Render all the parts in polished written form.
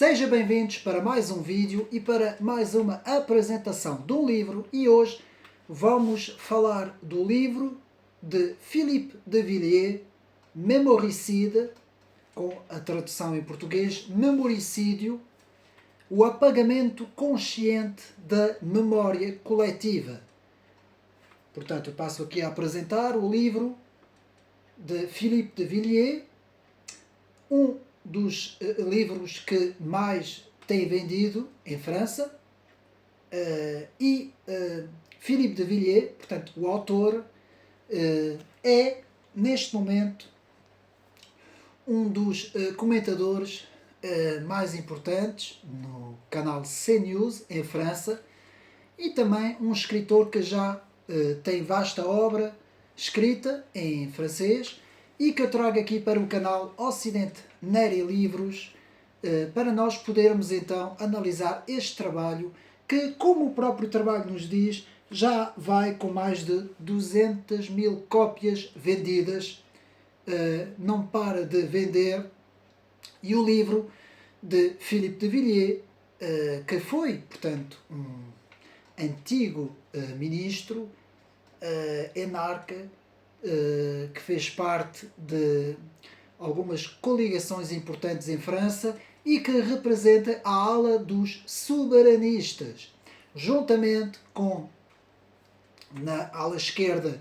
Sejam bem-vindos para mais um vídeo e para mais uma apresentação de um livro, e hoje vamos falar do livro de Philippe de Villiers, Memoricide, com a tradução em português, Memoricídio, o apagamento consciente da memória coletiva. Portanto, eu passo aqui a apresentar o livro de Philippe de Villiers, um dos livros que mais tem vendido em França, Philippe de Villiers, portanto, o autor, é, neste momento, um dos comentadores mais importantes no canal CNews, em França, e também um escritor que já tem vasta obra escrita em francês e que eu trago aqui para o canal Ocidente Neri Livros, para nós podermos então analisar este trabalho que, como o próprio trabalho nos diz, já vai com mais de 200 mil cópias vendidas, não para de vender, e o livro de Philippe de Villiers, que foi, portanto, um antigo ministro, enarca, que fez parte de algumas coligações importantes em França e que representa a ala dos soberanistas, juntamente com, na ala esquerda,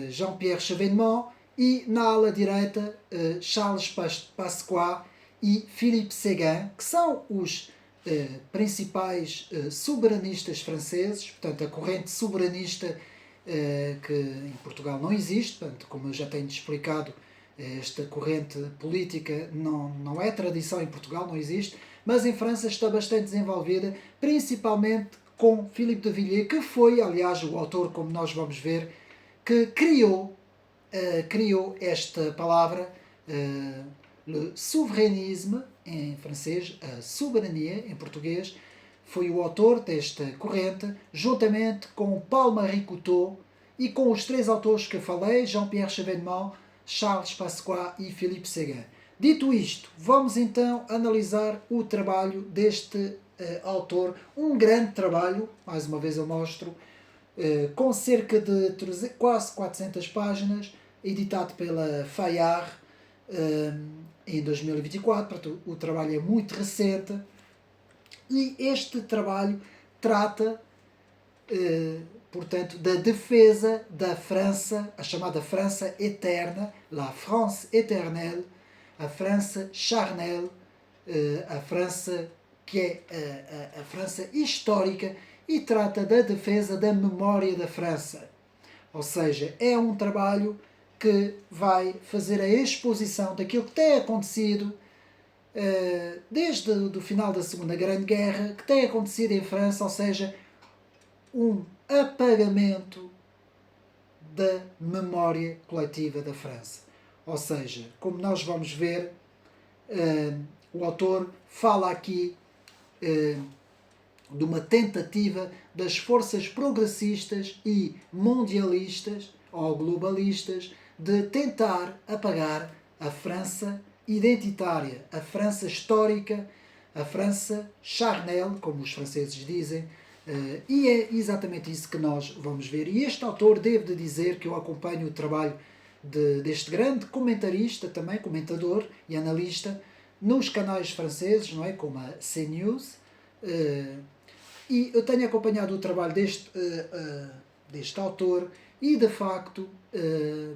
Jean-Pierre Chevènement, e na ala direita, Charles Pasqua e Philippe Séguin, que são os principais soberanistas franceses. Portanto, a corrente soberanista, que em Portugal não existe, portanto, como eu já tenho explicado, esta corrente política não é tradição em Portugal, não existe, mas em França está bastante desenvolvida, principalmente com Philippe de Villiers, que foi, aliás, o autor, como nós vamos ver, que criou esta palavra, le souverainisme, em francês, a soberania, em português. Foi o autor desta corrente, juntamente com Paul-Marie Couteau e com os três autores que falei, Jean-Pierre Chevènement, Charles Pasqua e Philippe Séguin. Dito isto, vamos então analisar o trabalho deste autor, um grande trabalho, mais uma vez eu mostro, com cerca de quase 400 páginas, editado pela Fayard em 2024, portanto, o trabalho é muito recente. E este trabalho trata, portanto, da defesa da França, a chamada França eterna, la France éternelle, a França charnelle, a França que é a França histórica, e trata da defesa da memória da França. Ou seja, é um trabalho que vai fazer a exposição daquilo que tem acontecido desde o final da Segunda Grande Guerra, que tem acontecido em França, ou seja, um apagamento da memória coletiva da França. Ou seja, como nós vamos ver, o autor fala aqui de uma tentativa das forças progressistas e mundialistas ou globalistas de tentar apagar a França identitária, a França histórica, a França charnelle, como os franceses dizem, e é exatamente isso que nós vamos ver. E este autor, devo de dizer que eu acompanho o trabalho deste grande comentarista, também comentador e analista, nos canais franceses, não é? Como a CNews, e eu tenho acompanhado o trabalho deste autor, e de facto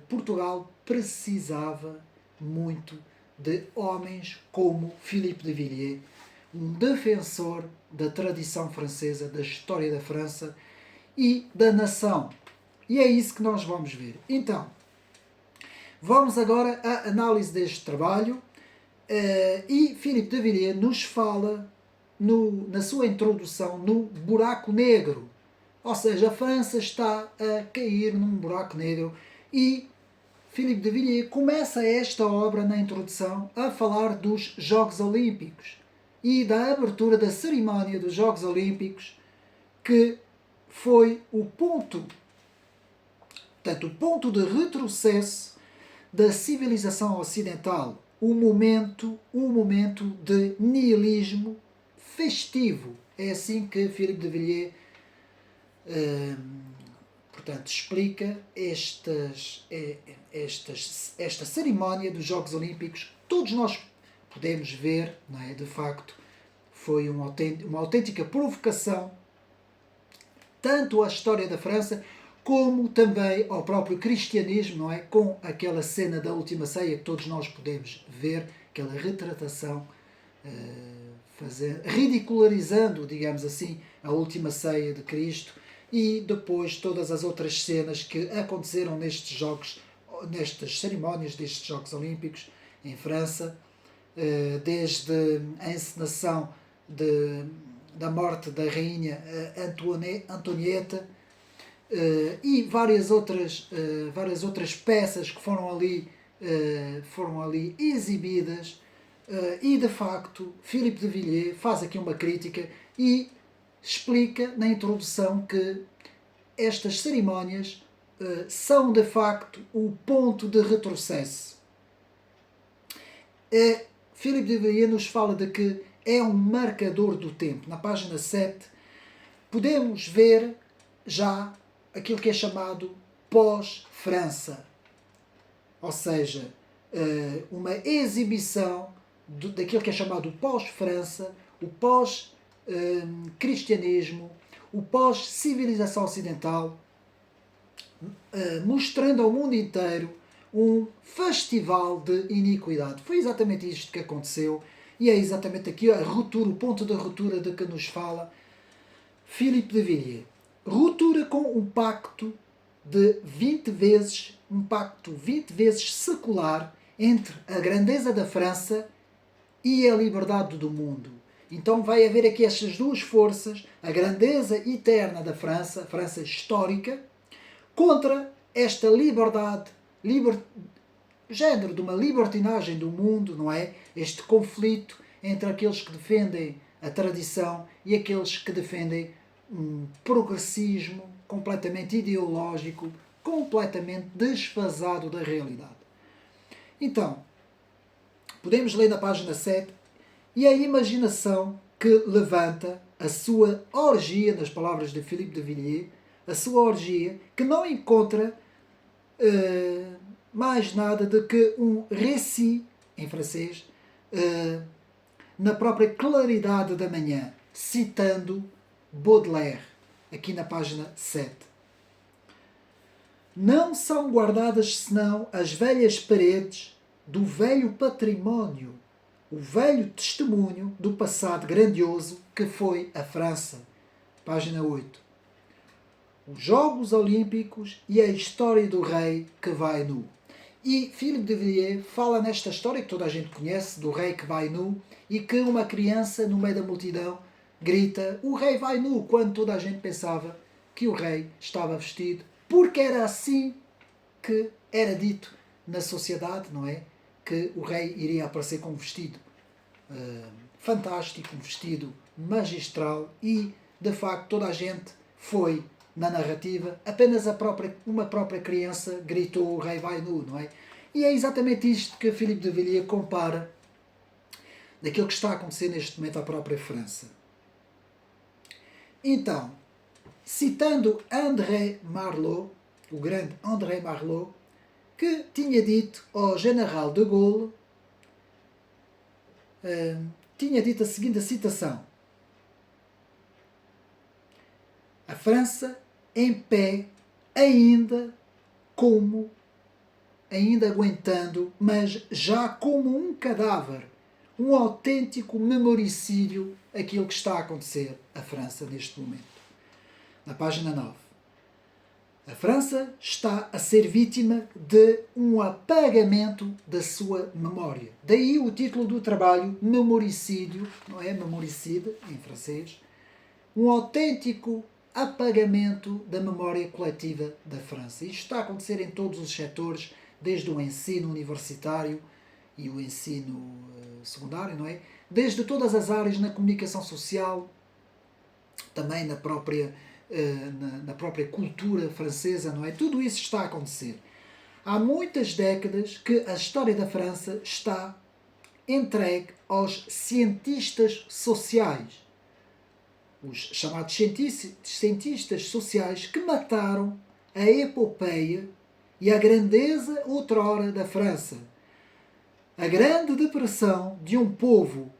Portugal precisava muito de homens como Philippe de Villiers, um defensor da tradição francesa, da história da França e da nação. E é isso que nós vamos ver. Então, vamos agora à análise deste trabalho, e Philippe de Villiers nos fala, na sua introdução, no buraco negro. Ou seja, a França está a cair num buraco negro, e Philippe de Villiers começa esta obra, na introdução, a falar dos Jogos Olímpicos e da abertura da cerimónia dos Jogos Olímpicos, que foi o ponto de retrocesso da civilização ocidental, um momento de nihilismo festivo. É assim que Philippe de Villiers portanto, explica esta cerimónia dos Jogos Olímpicos. Todos nós podemos ver, não é? De facto, foi uma autêntica provocação tanto à história da França como também ao próprio cristianismo, não é? Com aquela cena da última ceia que todos nós podemos ver, aquela retratação, ridicularizando, digamos assim, a última ceia de Cristo, e depois todas as outras cenas que aconteceram nestes jogos, nestas cerimónias destes Jogos Olímpicos em França, desde a encenação da morte da rainha Antonieta, e várias outras peças que foram ali exibidas, e de facto Philippe de Villiers faz aqui uma crítica e explica na introdução que estas cerimónias são de facto o ponto de retrocesso. Philippe de Villiers nos fala de que é um marcador do tempo. Na página 7 podemos ver já aquilo que é chamado pós-França, ou seja, uma exibição daquilo que é chamado pós-França, o pós-cristianismo, o pós-civilização ocidental, mostrando ao mundo inteiro um festival de iniquidade. Foi exatamente isto que aconteceu, e é exatamente aqui o ponto de ruptura de que nos fala Philippe de Villiers. Ruptura com um pacto de 20 vezes, um pacto 20 vezes secular entre a grandeza da França e a liberdade do mundo. Então vai haver aqui estas duas forças, a grandeza eterna da França, a França histórica, contra esta liberdade, género de uma libertinagem do mundo, não é? Este conflito entre aqueles que defendem a tradição e aqueles que defendem um progressismo completamente ideológico, completamente desfasado da realidade. Então, podemos ler na página 7, e a imaginação que levanta a sua orgia, nas palavras de Philippe de Villiers, a sua orgia, que não encontra mais nada do que um récit, em francês, na própria claridade da manhã, citando Baudelaire, aqui na página 7. Não são guardadas senão as velhas paredes do velho património, o velho testemunho do passado grandioso que foi a França. Página 8. Os Jogos Olímpicos e a história do rei que vai nu. E Philippe de Villiers fala nesta história que toda a gente conhece, do rei que vai nu, e que uma criança no meio da multidão grita: o rei vai nu, quando toda a gente pensava que o rei estava vestido, porque era assim que era dito na sociedade, não é? Que o rei iria aparecer com um vestido fantástico, um vestido magistral, e de facto toda a gente foi na narrativa, apenas uma própria criança gritou: o rei vai nu, não é? E é exatamente isto que Philippe de Villiers compara daquilo que está a acontecer neste momento à própria França. Então, citando André Malraux, o grande André Malraux, que tinha dito ao general de Gaulle, tinha dito a seguinte citação: a França em pé, ainda aguentando, mas já como um cadáver, um autêntico memoricídio, aquilo que está a acontecer à França neste momento. Na página 9. A França está a ser vítima de um apagamento da sua memória. Daí o título do trabalho, Memoricídio, não é? Memoricide, em francês. Um autêntico apagamento da memória coletiva da França. Isto está a acontecer em todos os setores, desde o ensino universitário e o ensino secundário, não é? Desde todas as áreas, na comunicação social, também na própria cultura francesa, não é? Tudo isso está a acontecer. Há muitas décadas que a história da França está entregue aos cientistas sociais, os chamados cientistas sociais que mataram a epopeia e a grandeza outrora da França. A grande depressão de um povo,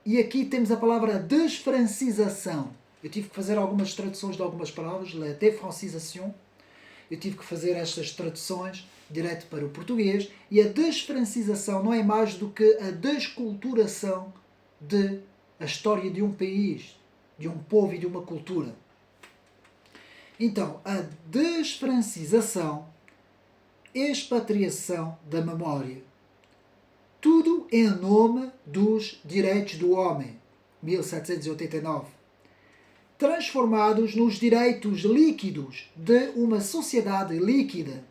e aqui temos a palavra desfrancização. Eu tive que fazer algumas traduções de algumas palavras, la défrancisation. Eu tive que fazer estas traduções direto para o português, e a desfrancização não é mais do que a desculturação de a história de um país, de um povo e de uma cultura. Então, a desfrancização, expatriação da memória, tudo em nome dos direitos do homem, 1789, transformados nos direitos líquidos de uma sociedade líquida,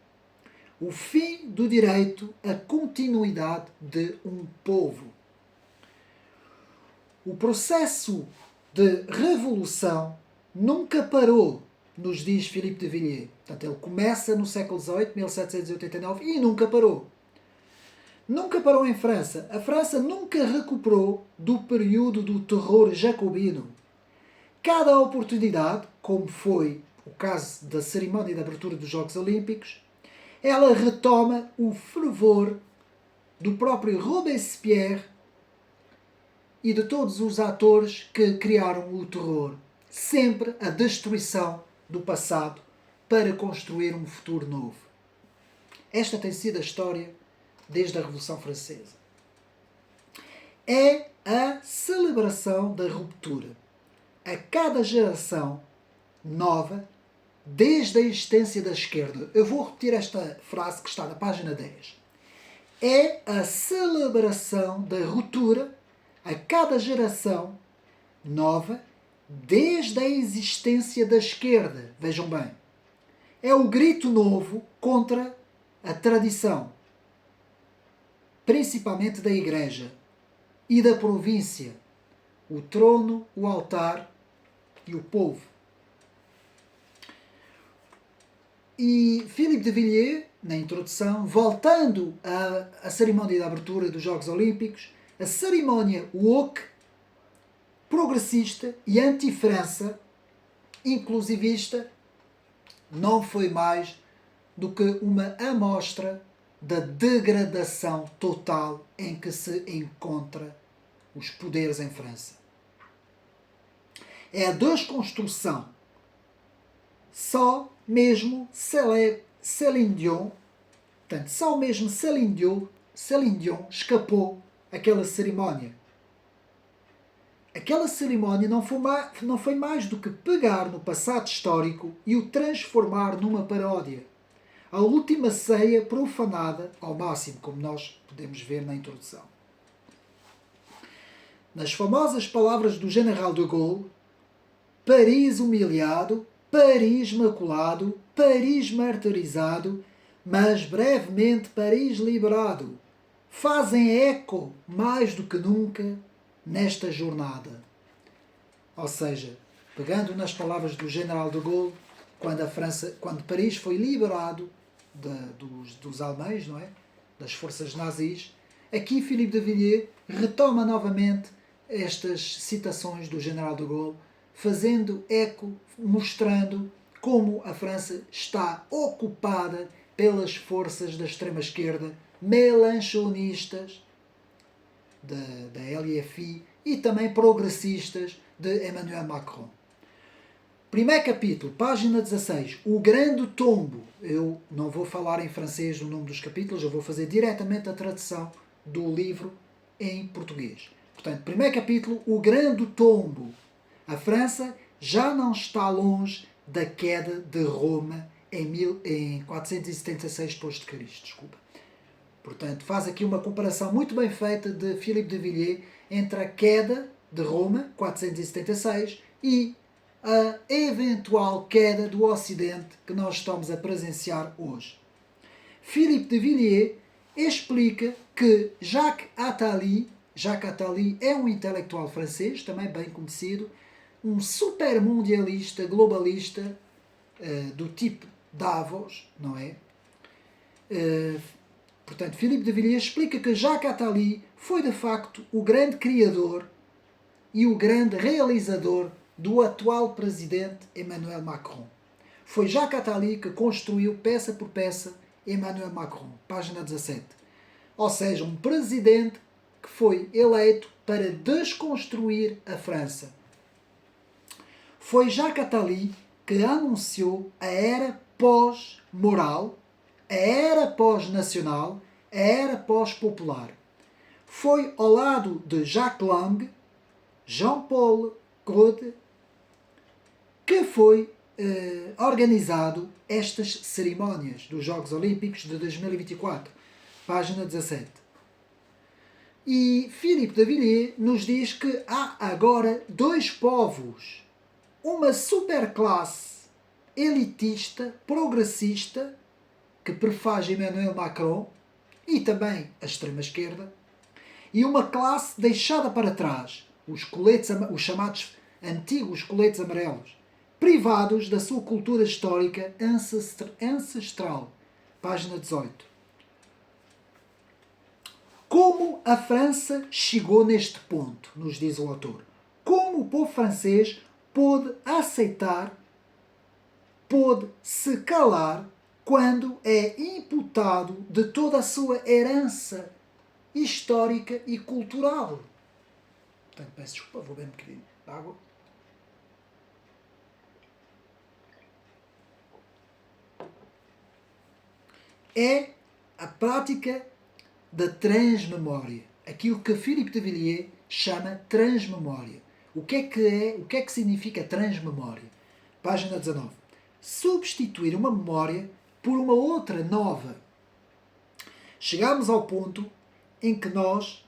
o fim do direito à continuidade de um povo. O processo de revolução nunca parou, nos diz Philippe de Villiers. Portanto, ele começa no século XVIII, 1789, e nunca parou. Nunca parou em França. A França nunca recuperou do período do terror jacobino. Cada oportunidade, como foi o caso da cerimónia de abertura dos Jogos Olímpicos, ela retoma o fervor do próprio Robespierre e de todos os atores que criaram o terror. Sempre a destruição do passado para construir um futuro novo. Esta tem sido a história desde a Revolução Francesa. É a celebração da ruptura. A cada geração nova, desde a existência da esquerda. Eu vou repetir esta frase que está na página 10. É a celebração da ruptura a cada geração nova, desde a existência da esquerda. Vejam bem. É o grito novo contra a tradição, principalmente da Igreja e da província, o trono, o altar e o povo. E Philippe de Villiers, na introdução, voltando à cerimónia de abertura dos Jogos Olímpicos, a cerimónia woke, progressista e anti-França, inclusivista, não foi mais do que uma amostra da degradação total em que se encontra os poderes em França. É a desconstrução. Só mesmo Céline Dion, portanto, só mesmo Céline Dion escapou àquela cerimónia. Aquela cerimónia não foi mais do que pegar no passado histórico e o transformar numa paródia. A última ceia profanada ao máximo, como nós podemos ver na introdução. Nas famosas palavras do General de Gaulle, Paris humilhado, Paris maculado, Paris martirizado, mas brevemente Paris liberado, fazem eco mais do que nunca nesta jornada. Ou seja, pegando nas palavras do General de Gaulle, quando Paris foi liberado dos alemães, não é? Das forças nazis, aqui Philippe de Villiers retoma novamente estas citações do General de Gaulle, fazendo eco, mostrando como a França está ocupada pelas forças da extrema-esquerda, melanchonistas, da LFI, e também progressistas de Emmanuel Macron. Primeiro capítulo, página 16, o grande tombo. Eu não vou falar em francês o nome dos capítulos, eu vou fazer diretamente a tradução do livro em português. Portanto, primeiro capítulo, o grande tombo. A França já não está longe da queda de Roma em 476 d.C. Desculpa. Portanto, faz aqui uma comparação muito bem feita de Philippe de Villiers entre a queda de Roma, 476, e a eventual queda do Ocidente que nós estamos a presenciar hoje. Philippe de Villiers explica que Jacques Attali é um intelectual francês, também bem conhecido, um supermundialista, globalista, do tipo Davos, não é? Portanto, Philippe de Villiers explica que Jacques Attali foi de facto o grande criador e o grande realizador do atual presidente Emmanuel Macron. Foi Jacques Attali que construiu peça por peça Emmanuel Macron, página 17. Ou seja, um presidente que foi eleito para desconstruir a França. Foi Jacques Attali que anunciou a era pós-moral, a era pós-nacional, a era pós-popular. Foi ao lado de Jacques Lang, Jean-Paul Gaude, que foi organizado estas cerimónias dos Jogos Olímpicos de 2024, página 17. E Philippe de Villiers nos diz que há agora dois povos, uma superclasse elitista, progressista, que prefaz Emmanuel Macron, e também a extrema-esquerda, e uma classe deixada para trás, os chamados antigos coletes amarelos, privados da sua cultura histórica ancestral. Página 18. Como a França chegou neste ponto, nos diz o autor? Como o povo francês pôde aceitar, pôde se calar quando é imputado de toda a sua herança histórica e cultural? Portanto, peço desculpa, vou beber um bocadinho de água. É a prática da transmemória. Aquilo que Philippe de Villiers chama transmemória. O que é que significa transmemória? Página 19. Substituir uma memória por uma outra nova. Chegamos ao ponto em que nos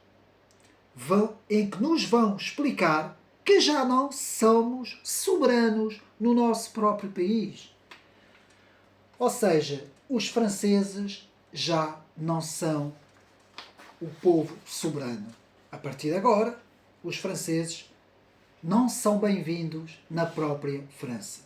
vão explicar que já não somos soberanos no nosso próprio país. Ou seja, os franceses já não são o povo soberano. A partir de agora, os franceses não são bem-vindos na própria França.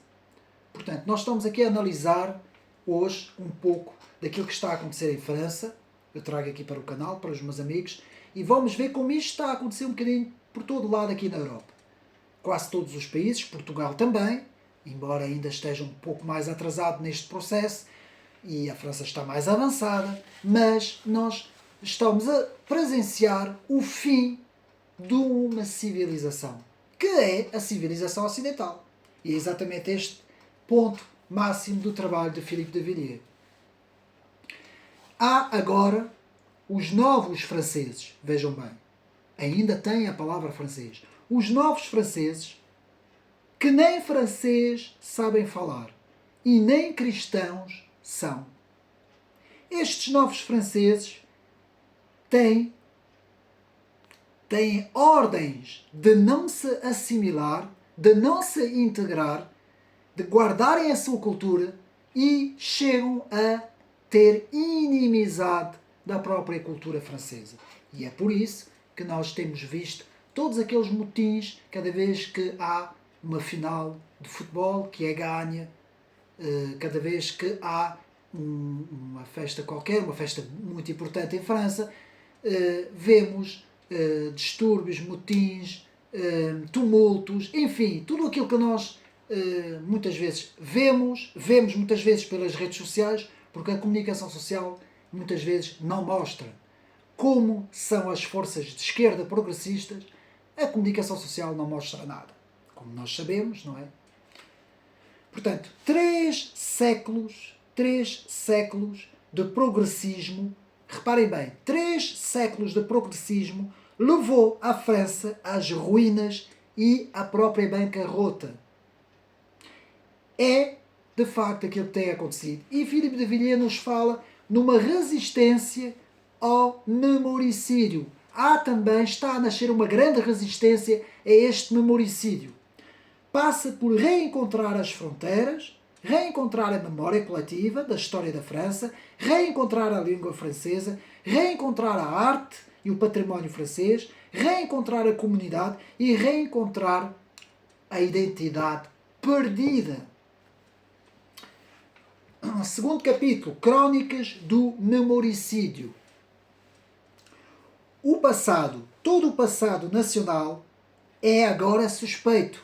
Portanto, nós estamos aqui a analisar hoje um pouco daquilo que está a acontecer em França. Eu trago aqui para o canal, para os meus amigos, e vamos ver como isto está a acontecer um bocadinho por todo o lado aqui na Europa. Quase todos os países, Portugal também, embora ainda esteja um pouco mais atrasado neste processo, e a França está mais avançada, mas nós estamos a presenciar o fim de uma civilização, que é a civilização ocidental. E é exatamente este ponto máximo do trabalho de Philippe de Villiers. Há agora os novos franceses, vejam bem, ainda tem a palavra francês, os novos franceses que nem francês sabem falar e nem cristãos são. Estes novos franceses têm ordens de não se assimilar, de não se integrar, de guardarem a sua cultura e chegam a ter inimizade da própria cultura francesa. E é por isso que nós temos visto todos aqueles motins cada vez que há uma final de futebol que é ganha, cada vez que há uma festa qualquer, uma festa muito importante em França, vemos distúrbios, motins, tumultos, enfim, tudo aquilo que nós muitas vezes vemos muitas vezes pelas redes sociais, porque a comunicação social muitas vezes não mostra como são as forças de esquerda progressistas. A comunicação social não mostra nada, como nós sabemos, não é? Portanto, 3 séculos de progressismo, reparem bem, 3 séculos de progressismo levou a França às ruínas e à própria bancarrota. É, de facto, aquilo que tem acontecido. E Philippe de Villiers nos fala numa resistência ao memoricídio. Está a nascer uma grande resistência a este memoricídio. Passa por reencontrar as fronteiras, reencontrar a memória coletiva da história da França, reencontrar a língua francesa, reencontrar a arte e o património francês, reencontrar a comunidade e reencontrar a identidade perdida. Segundo capítulo, Crónicas do Memoricídio. o passado, todo o passado nacional, é agora suspeito.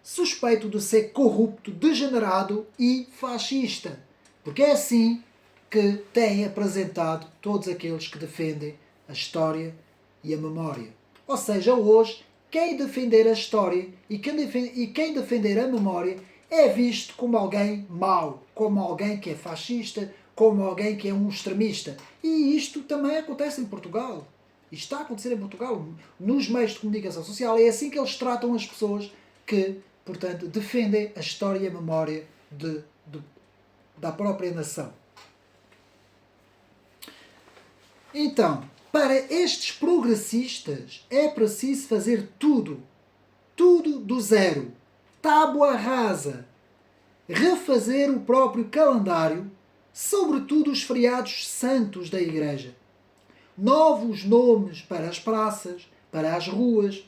Suspeito de ser corrupto, degenerado e fascista. Porque é assim que têm apresentado todos aqueles que defendem a história e a memória. Ou seja, hoje, quem defender a história e quem defender a memória é visto como alguém mau, como alguém que é fascista, como alguém que é um extremista. E isto também acontece em Portugal. Isto está a acontecer em Portugal. Nos meios de comunicação social é assim que eles tratam as pessoas que, portanto, defendem a história e a memória da própria nação. Então, para estes progressistas é preciso fazer tudo do zero, tábua rasa, refazer o próprio calendário, sobretudo os feriados santos da Igreja. Novos nomes para as praças, para as ruas,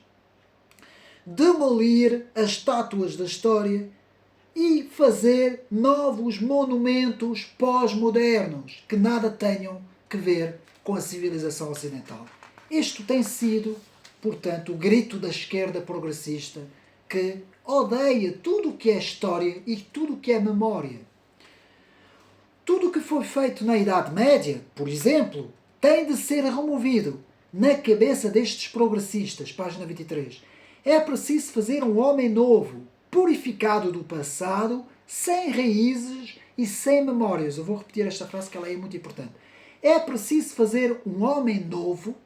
demolir as estátuas da história e fazer novos monumentos pós-modernos que nada tenham que ver com a civilização ocidental. Isto tem sido, portanto, o grito da esquerda progressista que odeia tudo o que é história e tudo o que é memória. Tudo o que foi feito na Idade Média, por exemplo, tem de ser removido. Na cabeça destes progressistas, página 23, é preciso fazer um homem novo, purificado do passado, sem raízes e sem memórias. Eu vou repetir esta frase que ela é muito importante. É preciso fazer um homem novo,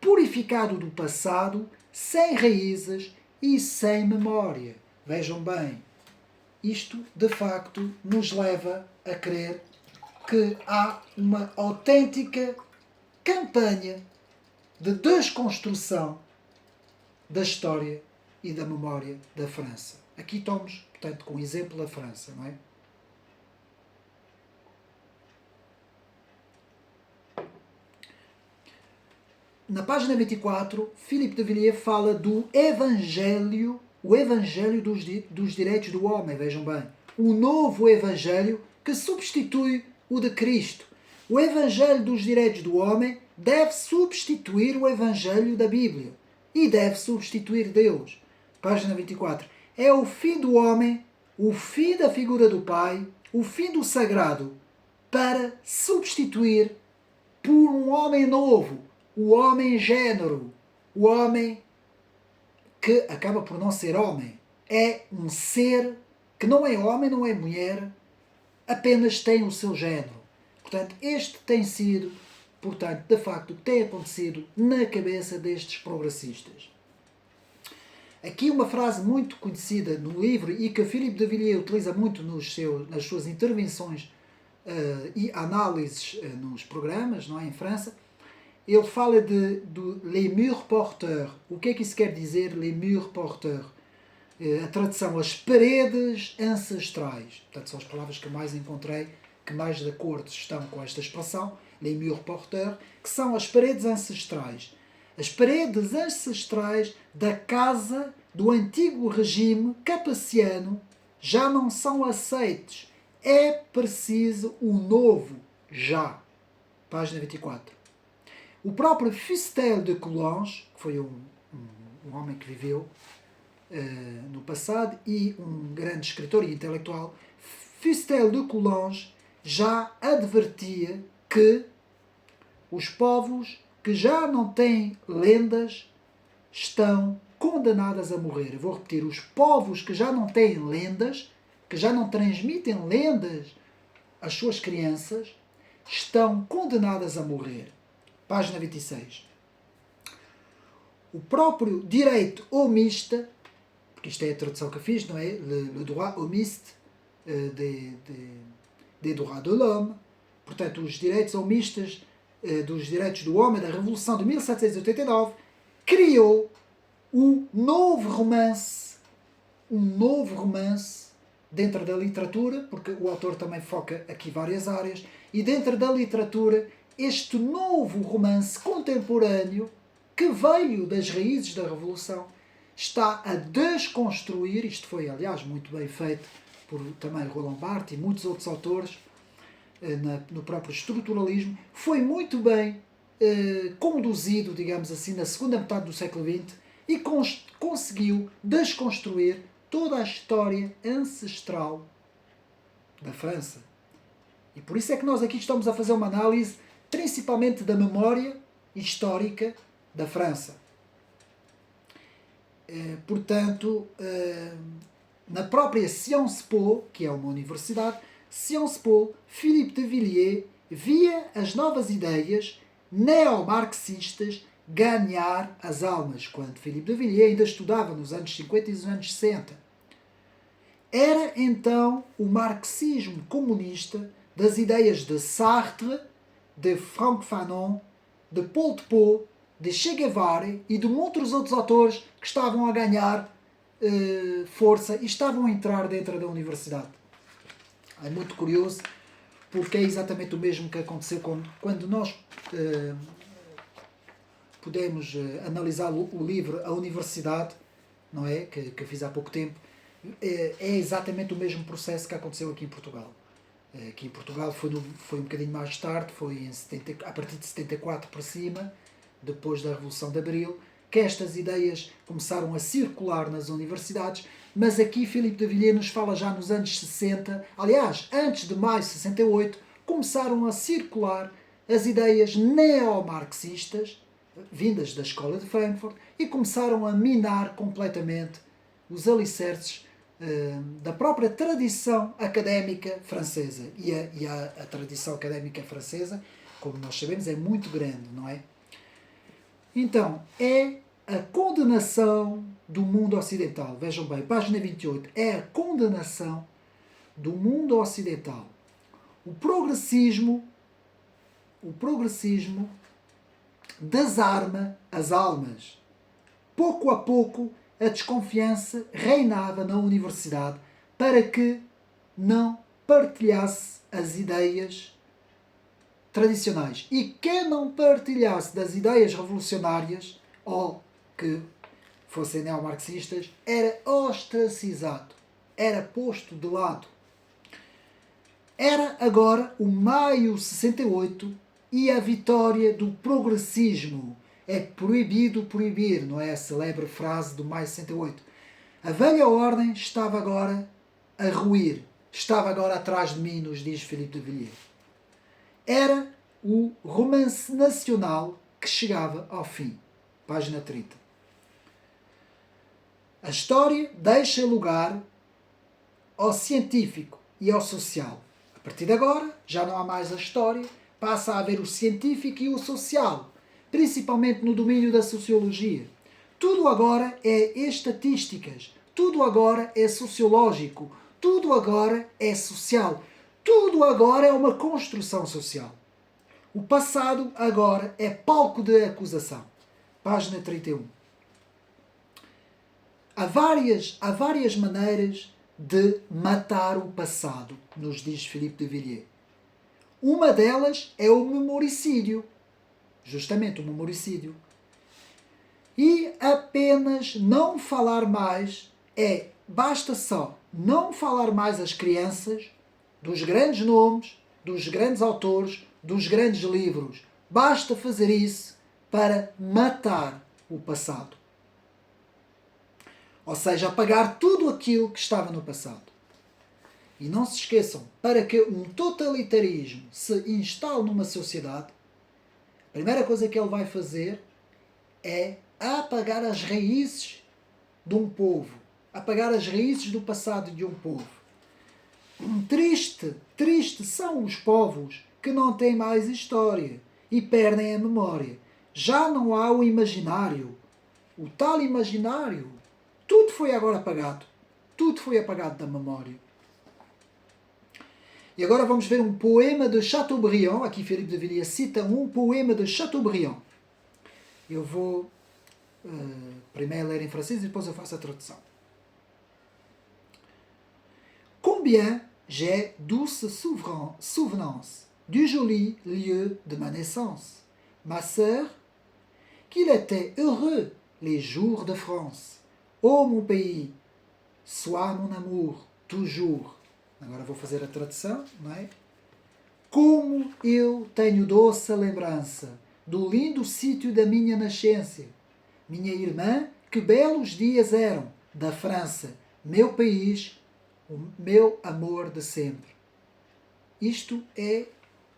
purificado do passado, sem raízes e sem memória. Vejam bem, isto de facto nos leva a crer que há uma autêntica campanha de desconstrução da história e da memória da França. Aqui estamos, portanto, com o exemplo da França, não é? Na página 24, Philippe de Villiers fala do Evangelho, o Evangelho dos direitos do homem, vejam bem. O novo Evangelho que substitui o de Cristo. O Evangelho dos direitos do homem deve substituir o Evangelho da Bíblia e deve substituir Deus. Página 24. É o fim do homem, o fim da figura do Pai, o fim do sagrado, para substituir por um homem novo, o homem gênero, o homem que acaba por não ser homem. É um ser que não é homem, não é mulher, apenas tem o seu género. Portanto, este tem sido, portanto, de facto, o que tem acontecido na cabeça destes progressistas. Aqui uma frase muito conhecida no livro e que Philippe de Villiers utiliza muito nas suas intervenções e análises nos programas, não é, em França. Ele fala de les murs porteurs. O que é que isso quer dizer, les murs porteurs? A tradução, as paredes ancestrais. Portanto, são as palavras que eu mais encontrei, que mais de acordo estão com esta expressão, les murs porteurs, que são as paredes ancestrais. As paredes ancestrais da casa do antigo regime capeciano já não são aceites. É preciso um novo, já. Página 24. O próprio Fustel de Coulanges, que foi um homem que viveu no passado e um grande escritor e intelectual, Fustel de Coulanges já advertia que os povos que já não têm lendas estão condenados a morrer. Eu vou repetir, os povos que já não têm lendas, que já não transmitem lendas às suas crianças, estão condenadas a morrer. Página 26. O próprio direito homista, porque isto é a tradução que eu fiz, não é? Le droit homiste des droits de l'homme. Portanto, os direitos homistas dos direitos do homem da Revolução de 1789 criou um novo romance dentro da literatura, porque o autor também foca aqui várias áreas, e dentro da literatura este novo romance contemporâneo que veio das raízes da Revolução está a desconstruir, isto foi aliás muito bem feito por também Roland Barthes e muitos outros autores no próprio estruturalismo, foi muito bem conduzido, digamos assim, na segunda metade do século XX e conseguiu desconstruir toda a história ancestral da França. E por isso é que nós aqui estamos a fazer uma análise principalmente da memória histórica da França. Portanto, na própria Sciences Po, que é uma universidade, Sciences Po, Philippe de Villiers via as novas ideias neomarxistas ganhar as almas, quando Philippe de Villiers ainda estudava nos anos 50 e nos anos 60. Era então o marxismo comunista das ideias de Sartre, de Franck Fanon, de Paul Pot, de Che Guevara e de muitos outros autores que estavam a ganhar força e estavam a entrar dentro da universidade. É muito curioso porque é exatamente o mesmo que aconteceu quando nós podemos analisar o livro A Universidade, não é? Que fiz há pouco tempo. É exatamente o mesmo processo que aconteceu aqui em Portugal. Aqui em Portugal foi um bocadinho mais tarde, foi a partir de 74 para cima, depois da Revolução de Abril, que estas ideias começaram a circular nas universidades, mas aqui Philippe de Villiers nos fala já nos anos 60, aliás, antes de maio de 68, começaram a circular as ideias neomarxistas, vindas da Escola de Frankfurt, e começaram a minar completamente os alicerces da própria tradição académica francesa. E a tradição académica francesa, como nós sabemos, é muito grande, não é? Então, é a condenação do mundo ocidental. Vejam bem, página 28. É a condenação do mundo ocidental. O progressismo desarma as almas. Pouco a pouco, a desconfiança reinava na universidade para que não partilhasse as ideias tradicionais. E quem não partilhasse das ideias revolucionárias ou que fossem neomarxistas era ostracizado, era posto de lado. Era agora o maio 68 e a vitória do progressismo. É proibido proibir, não é a célebre frase do maio 68. A velha ordem estava agora a ruir, estava agora atrás de mim, nos diz Philippe de Villiers. Era o romance nacional que chegava ao fim. Página 30. A história deixa lugar ao científico e ao social. A partir de agora, já não há mais a história, passa a haver o científico e o social, principalmente no domínio da sociologia. Tudo agora é estatísticas, tudo agora é sociológico, tudo agora é social, tudo agora é uma construção social. O passado agora é palco de acusação. Página 31. Há várias maneiras de matar o passado, nos diz Philippe de Villiers. Uma delas é o memoricídio. Justamente o memoricídio. E apenas não falar mais basta só não falar mais às crianças dos grandes nomes, dos grandes autores, dos grandes livros. Basta fazer isso para matar o passado. Ou seja, apagar tudo aquilo que estava no passado. E não se esqueçam, para que um totalitarismo se instale numa sociedade, a primeira coisa que ele vai fazer é apagar as raízes de um povo, apagar as raízes do passado de um povo. Triste são os povos que não têm mais história e perdem a memória. Já não há o imaginário, o tal imaginário. Tudo foi agora apagado. Tudo foi apagado da memória. E agora vamos ver um poema de Chateaubriand. Aqui Philippe de Villiers cita um poema de Chateaubriand. Eu vou primeiro ler em francês e depois eu faço a tradução. Combien j'ai douce souvenance du joli lieu de ma naissance. Ma sœur, qu'il était heureux les jours de France. Ô mon pays, sois mon amour, toujours. Agora vou fazer a tradução, não é? Como eu tenho doce lembrança do lindo sítio da minha nascença. Minha irmã, que belos dias eram, da França, meu país, o meu amor de sempre. Isto é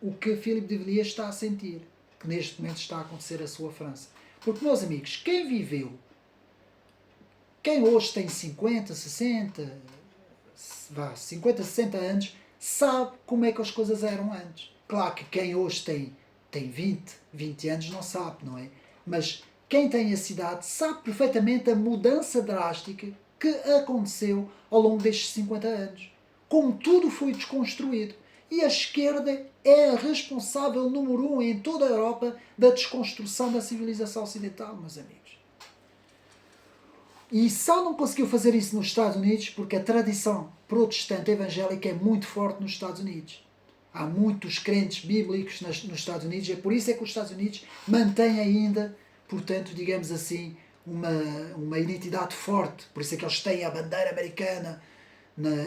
o que Philippe de Villiers está a sentir, que neste momento está a acontecer à sua França. Porque, meus amigos, quem hoje tem 50, 60, 50, 60 anos, sabe como é que as coisas eram antes. Claro que quem hoje tem 20 anos não sabe, não é? Mas quem tem a cidade sabe perfeitamente a mudança drástica que aconteceu ao longo destes 50 anos. Como tudo foi desconstruído. E a esquerda é a responsável número 1 em toda a Europa da desconstrução da civilização ocidental, meus amigos. E só não conseguiu fazer isso nos Estados Unidos porque a tradição protestante evangélica é muito forte nos Estados Unidos. Há muitos crentes bíblicos nos Estados Unidos, é por isso é que os Estados Unidos mantêm ainda, portanto, digamos assim, uma identidade forte. Por isso é que eles têm a bandeira americana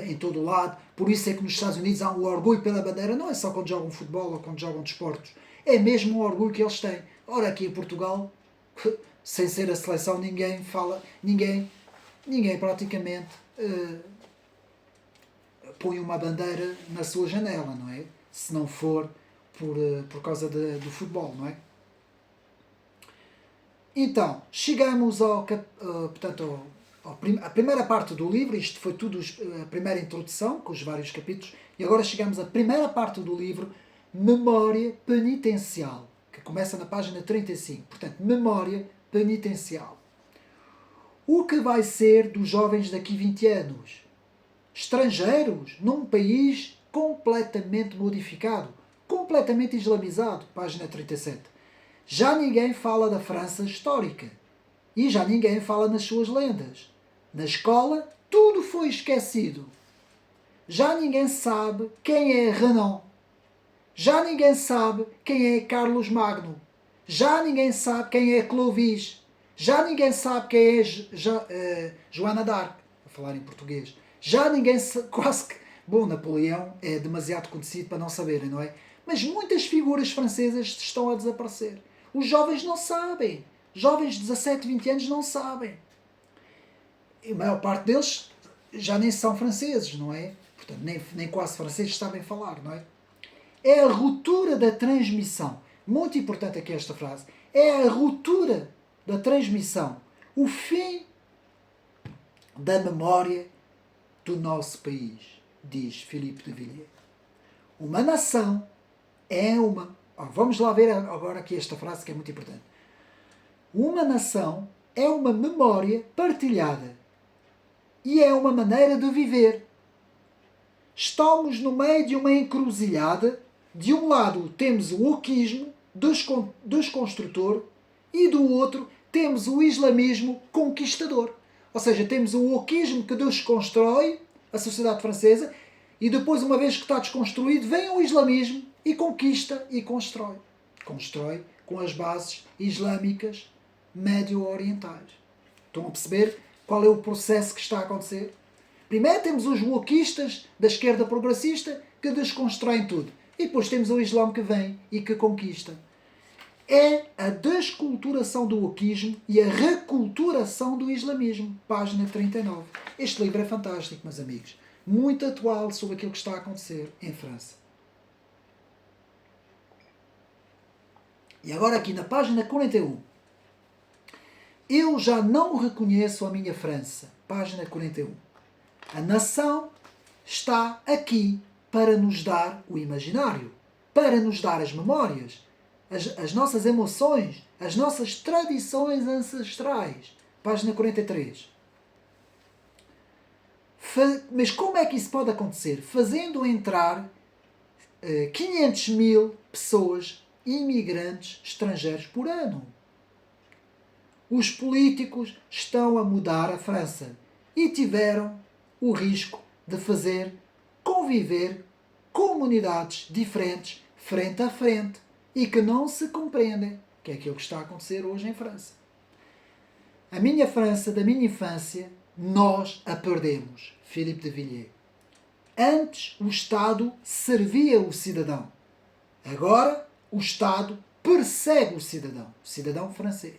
em todo o lado. Por isso é que nos Estados Unidos há um orgulho pela bandeira, não é só quando jogam futebol ou quando jogam desportos. É mesmo um orgulho que eles têm. Ora, aqui em Portugal, sem ser a seleção, ninguém praticamente põe uma bandeira na sua janela, não é? Se não for por causa do futebol, não é? Então, chegamos portanto, à primeira parte do livro. Isto foi tudo a primeira introdução, com os vários capítulos, e agora chegamos à primeira parte do livro, Memória Penitencial, que começa na página 35. Portanto, Memória Penitencial. O que vai ser dos jovens daqui 20 anos? Estrangeiros num país completamente modificado, completamente islamizado. Página 37. Já ninguém fala da França histórica. E já ninguém fala nas suas lendas. Na escola, tudo foi esquecido. Já ninguém sabe quem é Renan. Já ninguém sabe quem é Carlos Magno. Já ninguém sabe quem é Clovis. Já ninguém sabe quem é Joana d'Arc, a falar em português. Já ninguém sabe, quase que... Bom, Napoleão é demasiado conhecido para não saberem, não é? Mas muitas figuras francesas estão a desaparecer. Os jovens não sabem. Jovens de 17, 20 anos não sabem. E a maior parte deles já nem são franceses, não é? Portanto, nem quase franceses sabem falar, não é? É a ruptura da transmissão. Muito importante aqui esta frase. É a ruptura da transmissão. O fim da memória do nosso país, diz Philippe de Villiers. Uma nação é uma... Vamos lá ver agora aqui esta frase que é muito importante. Uma nação é uma memória partilhada e é uma maneira de viver. Estamos no meio de uma encruzilhada. De um lado temos o wokismo desconstrutor e do outro temos o islamismo conquistador. Ou seja, temos o wokismo que desconstrói a sociedade francesa e depois, uma vez que está desconstruído, vem o islamismo e conquista e constrói. Constrói com as bases islâmicas médio-orientais. Estão a perceber qual é o processo que está a acontecer? Primeiro temos os wokistas da esquerda progressista que desconstroem tudo. E depois temos o Islão que vem e que conquista. É a desculturação do wokismo e a reculturação do islamismo. Página 39. Este livro é fantástico, meus amigos. Muito atual sobre aquilo que está a acontecer em França. E agora aqui na página 41. Eu já não reconheço a minha França. Página 41. A nação está aqui para nos dar o imaginário, para nos dar as memórias, as nossas emoções, as nossas tradições ancestrais. Página 43. Mas como é que isso pode acontecer? Fazendo entrar 500 mil pessoas, imigrantes estrangeiros por ano. Os políticos estão a mudar a França e tiveram o risco de fazer conviver comunidades diferentes frente a frente e que não se compreendem, que é aquilo que está a acontecer hoje em França. A minha França, da minha infância, nós a perdemos. Philippe de Villiers. Antes o Estado servia o cidadão. Agora o Estado persegue o cidadão francês.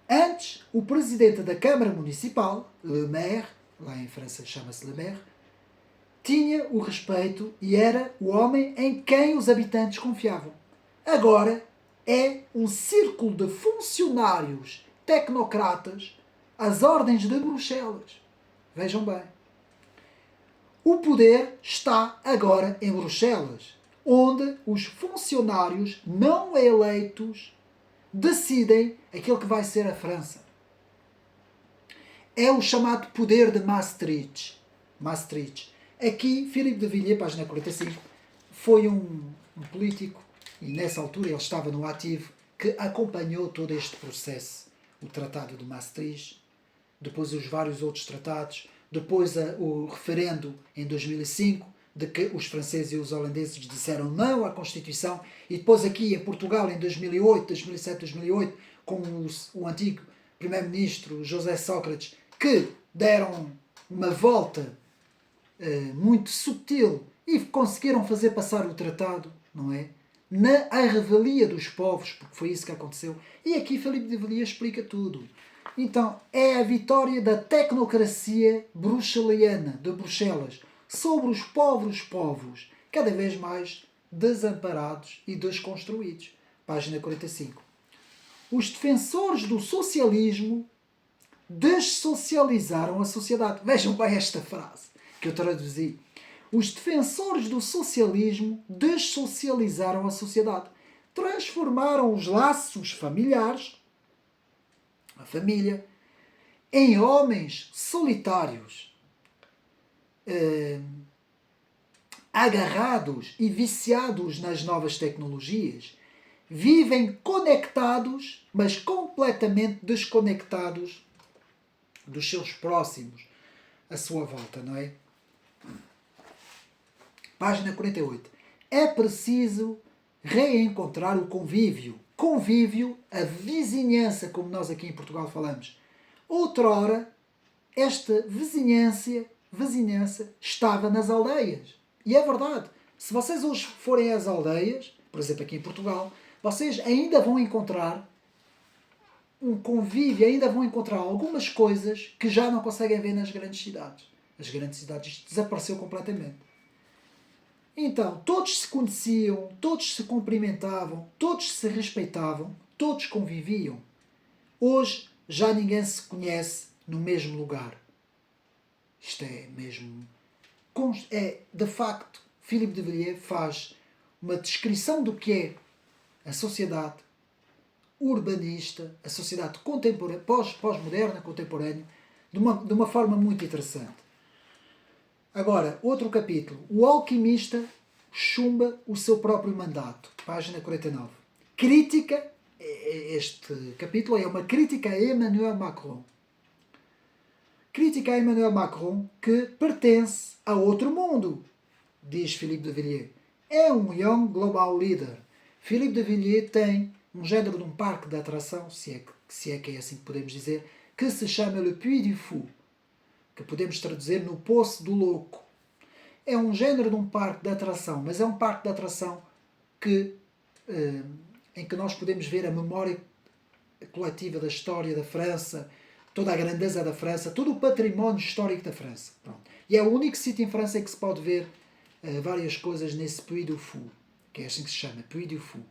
Antes, o presidente da Câmara Municipal, Le Maire, lá em França chama-se Le Maire, tinha o respeito e era o homem em quem os habitantes confiavam. Agora é um círculo de funcionários tecnocratas às ordens de Bruxelas. Vejam bem. O poder está agora em Bruxelas, onde os funcionários não eleitos decidem aquilo que vai ser a França. É o chamado poder de Maastricht. Aqui, Philippe de Villiers, página 45, foi um político, e nessa altura ele estava no ativo, que acompanhou todo este processo. O Tratado de Maastricht, depois os vários outros tratados, depois o referendo em 2005, de que os franceses e os holandeses disseram não à Constituição, e depois aqui em Portugal em 2008, 2007, 2008, com o antigo primeiro-ministro José Sócrates, que deram uma volta muito sutil e conseguiram fazer passar o tratado, não é? Na revelia dos povos, porque foi isso que aconteceu. E aqui Philippe de Villiers explica tudo. Então, é a vitória da tecnocracia bruxeliana de Bruxelas sobre os pobres povos, cada vez mais desamparados e desconstruídos. Página 45. Os defensores do socialismo dessocializaram a sociedade. Vejam bem esta frase que eu traduzi. Os defensores do socialismo dessocializaram a sociedade. Transformaram os laços familiares, a família, em homens solitários, agarrados e viciados nas novas tecnologias. Vivem conectados, mas completamente desconectados dos seus próximos à sua volta, não é? Página 48. É preciso reencontrar o convívio. Convívio, a vizinhança, como nós aqui em Portugal falamos. Outrora, esta vizinhança estava nas aldeias. E é verdade. Se vocês hoje forem às aldeias, por exemplo aqui em Portugal, vocês ainda vão encontrar um convívio, ainda vão encontrar algumas coisas que já não conseguem ver nas grandes cidades. As grandes cidades desapareceu completamente. Então, todos se conheciam, todos se cumprimentavam, todos se respeitavam, todos conviviam. Hoje já ninguém se conhece no mesmo lugar. Isto é mesmo... de facto, Philippe de Villiers faz uma descrição do que é a sociedade urbanista, a sociedade contemporânea, pós-moderna, contemporânea, de uma forma muito interessante. Agora, outro capítulo. O alquimista chumba o seu próprio mandato. Página 49. Crítica. Este capítulo é uma crítica a Emmanuel Macron. Crítica a Emmanuel Macron, que pertence a outro mundo, diz Philippe de Villiers. É um young global leader. Philippe de Villiers tem um género de um parque de atração, se é que é assim que podemos dizer, que se chama Le Puy du Fou, que podemos traduzir no Poço do Louco. É um género de um parque de atração, mas é um parque de atração em que nós podemos ver a memória coletiva da história da França, toda a grandeza da França, todo o património histórico da França. Pronto. E é o único sítio em França em que se pode ver várias coisas nesse Puy du Fou, que é assim que se chama, Puy du Fou.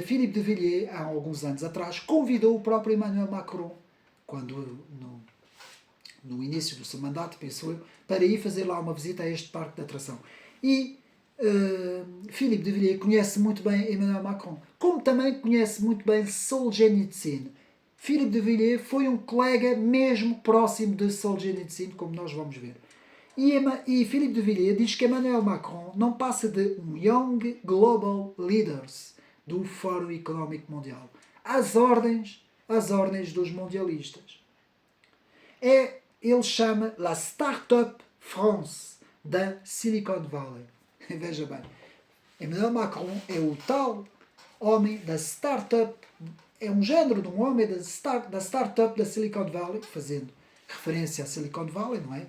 Philippe de Villiers, há alguns anos atrás, convidou o próprio Emmanuel Macron, quando no início do seu mandato, penso eu, para ir fazer lá uma visita a este parque de atração. E Philippe de Villiers conhece muito bem Emmanuel Macron, como também conhece muito bem Solzhenitsyn. Philippe de Villiers foi um colega mesmo próximo de Solzhenitsyn, como nós vamos ver. E Philippe de Villiers diz que Emmanuel Macron não passa de um Young Global Leaders do Fórum Económico Mundial, às ordens dos mundialistas. Ele chama la Startup France da Silicon Valley. Veja bem, Emmanuel Macron é o tal homem da startup, é um género de um homem da startup da Silicon Valley, fazendo referência à Silicon Valley, não é?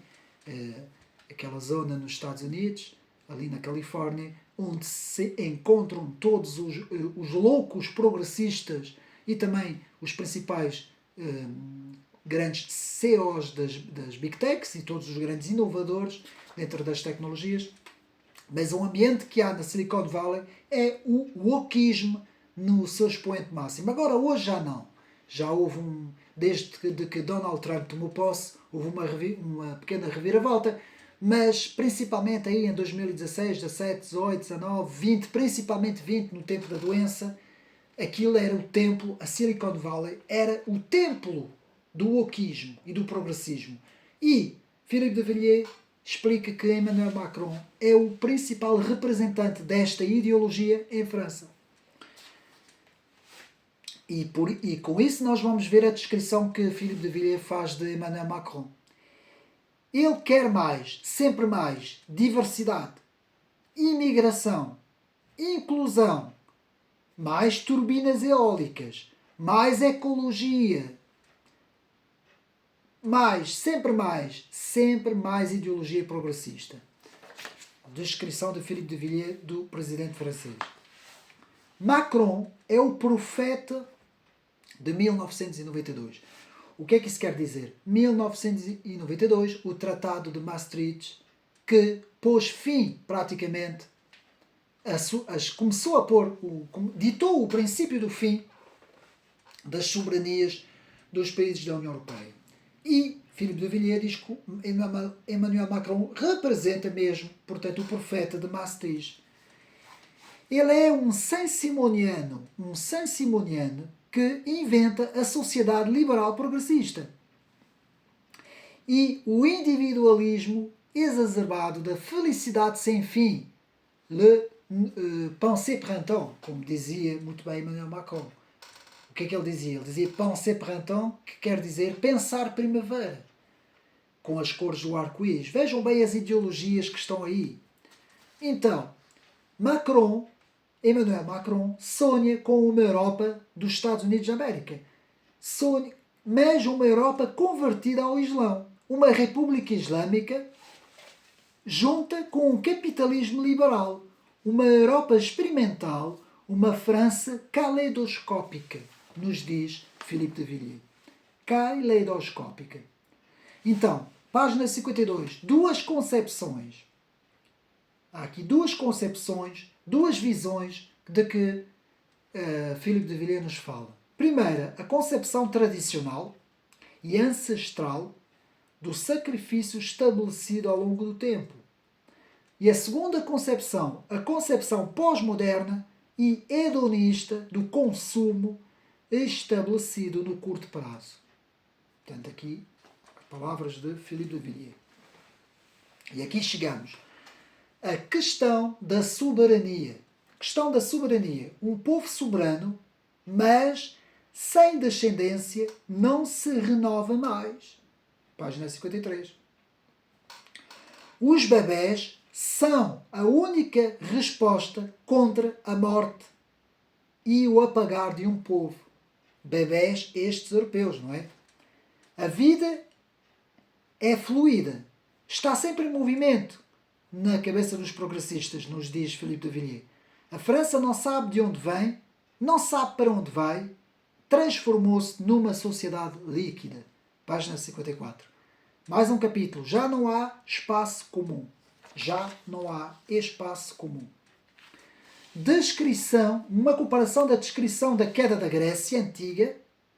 Aquela zona nos Estados Unidos, ali na Califórnia, onde se encontram todos os loucos progressistas e também os principais grandes CEOs das Big Techs e todos os grandes inovadores dentro das tecnologias. Mas o ambiente que há na Silicon Valley é o wokismo no seu expoente máximo. Agora, hoje já não. Já houve desde que Donald Trump tomou posse, houve uma pequena reviravolta, mas principalmente aí em 2016, 17, 18, 19, 20, principalmente 20, no tempo da doença, aquilo era o templo, a Silicon Valley era o templo do wokismo e do progressismo. E Philippe de Villiers explica que Emmanuel Macron é o principal representante desta ideologia em França. E com isso nós vamos ver a descrição que Philippe de Villiers faz de Emmanuel Macron. Ele quer mais, sempre mais, diversidade, imigração, inclusão, mais turbinas eólicas, mais ecologia, sempre mais ideologia progressista. Descrição de Philippe de Villiers, do presidente francês. Macron é o profeta de 1992. O que é que isso quer dizer? 1992, o Tratado de Maastricht, que pôs fim, praticamente, começou a ditou o princípio do fim das soberanias dos países da União Europeia. E Philippe de Villiers diz que Emmanuel Macron representa mesmo, portanto, o profeta de Maastricht. Ele é um saint-simoniano que inventa a sociedade liberal progressista. E o individualismo exacerbado da felicidade sem fim, le pensée printemps, como dizia muito bem Emmanuel Macron. O que é que ele dizia? Ele dizia pensée printemps, que quer dizer pensar primavera, com as cores do arco-íris. Vejam bem as ideologias que estão aí. Então, Emmanuel Macron sonha com uma Europa dos Estados Unidos da América. Mas uma Europa convertida ao Islão. Uma república islâmica junta com um capitalismo liberal. Uma Europa experimental, uma França caleidoscópica, nos diz Philippe de Villiers. Caleidoscópica. Então, página 52. Duas concepções. Há aqui duas concepções, duas visões de que Philippe de Villiers nos fala. Primeira, a concepção tradicional e ancestral do sacrifício estabelecido ao longo do tempo. E a segunda concepção, a concepção pós-moderna e hedonista do consumo estabelecido no curto prazo. Portanto, aqui, palavras de Philippe de Villiers. E aqui chegamos. A questão da soberania. Questão da soberania. Um povo soberano, mas sem descendência, não se renova mais. Página 53. Os bebés são a única resposta contra a morte e o apagar de um povo. Bebés estes europeus, não é? A vida é fluida. Está sempre em movimento. Na cabeça dos progressistas, nos diz Philippe de Villiers. A França não sabe de onde vem, não sabe para onde vai, transformou-se numa sociedade líquida. Página 54. Mais um capítulo. Já não há espaço comum. Já não há espaço comum. Descrição, uma comparação da descrição da queda da Grécia Antiga,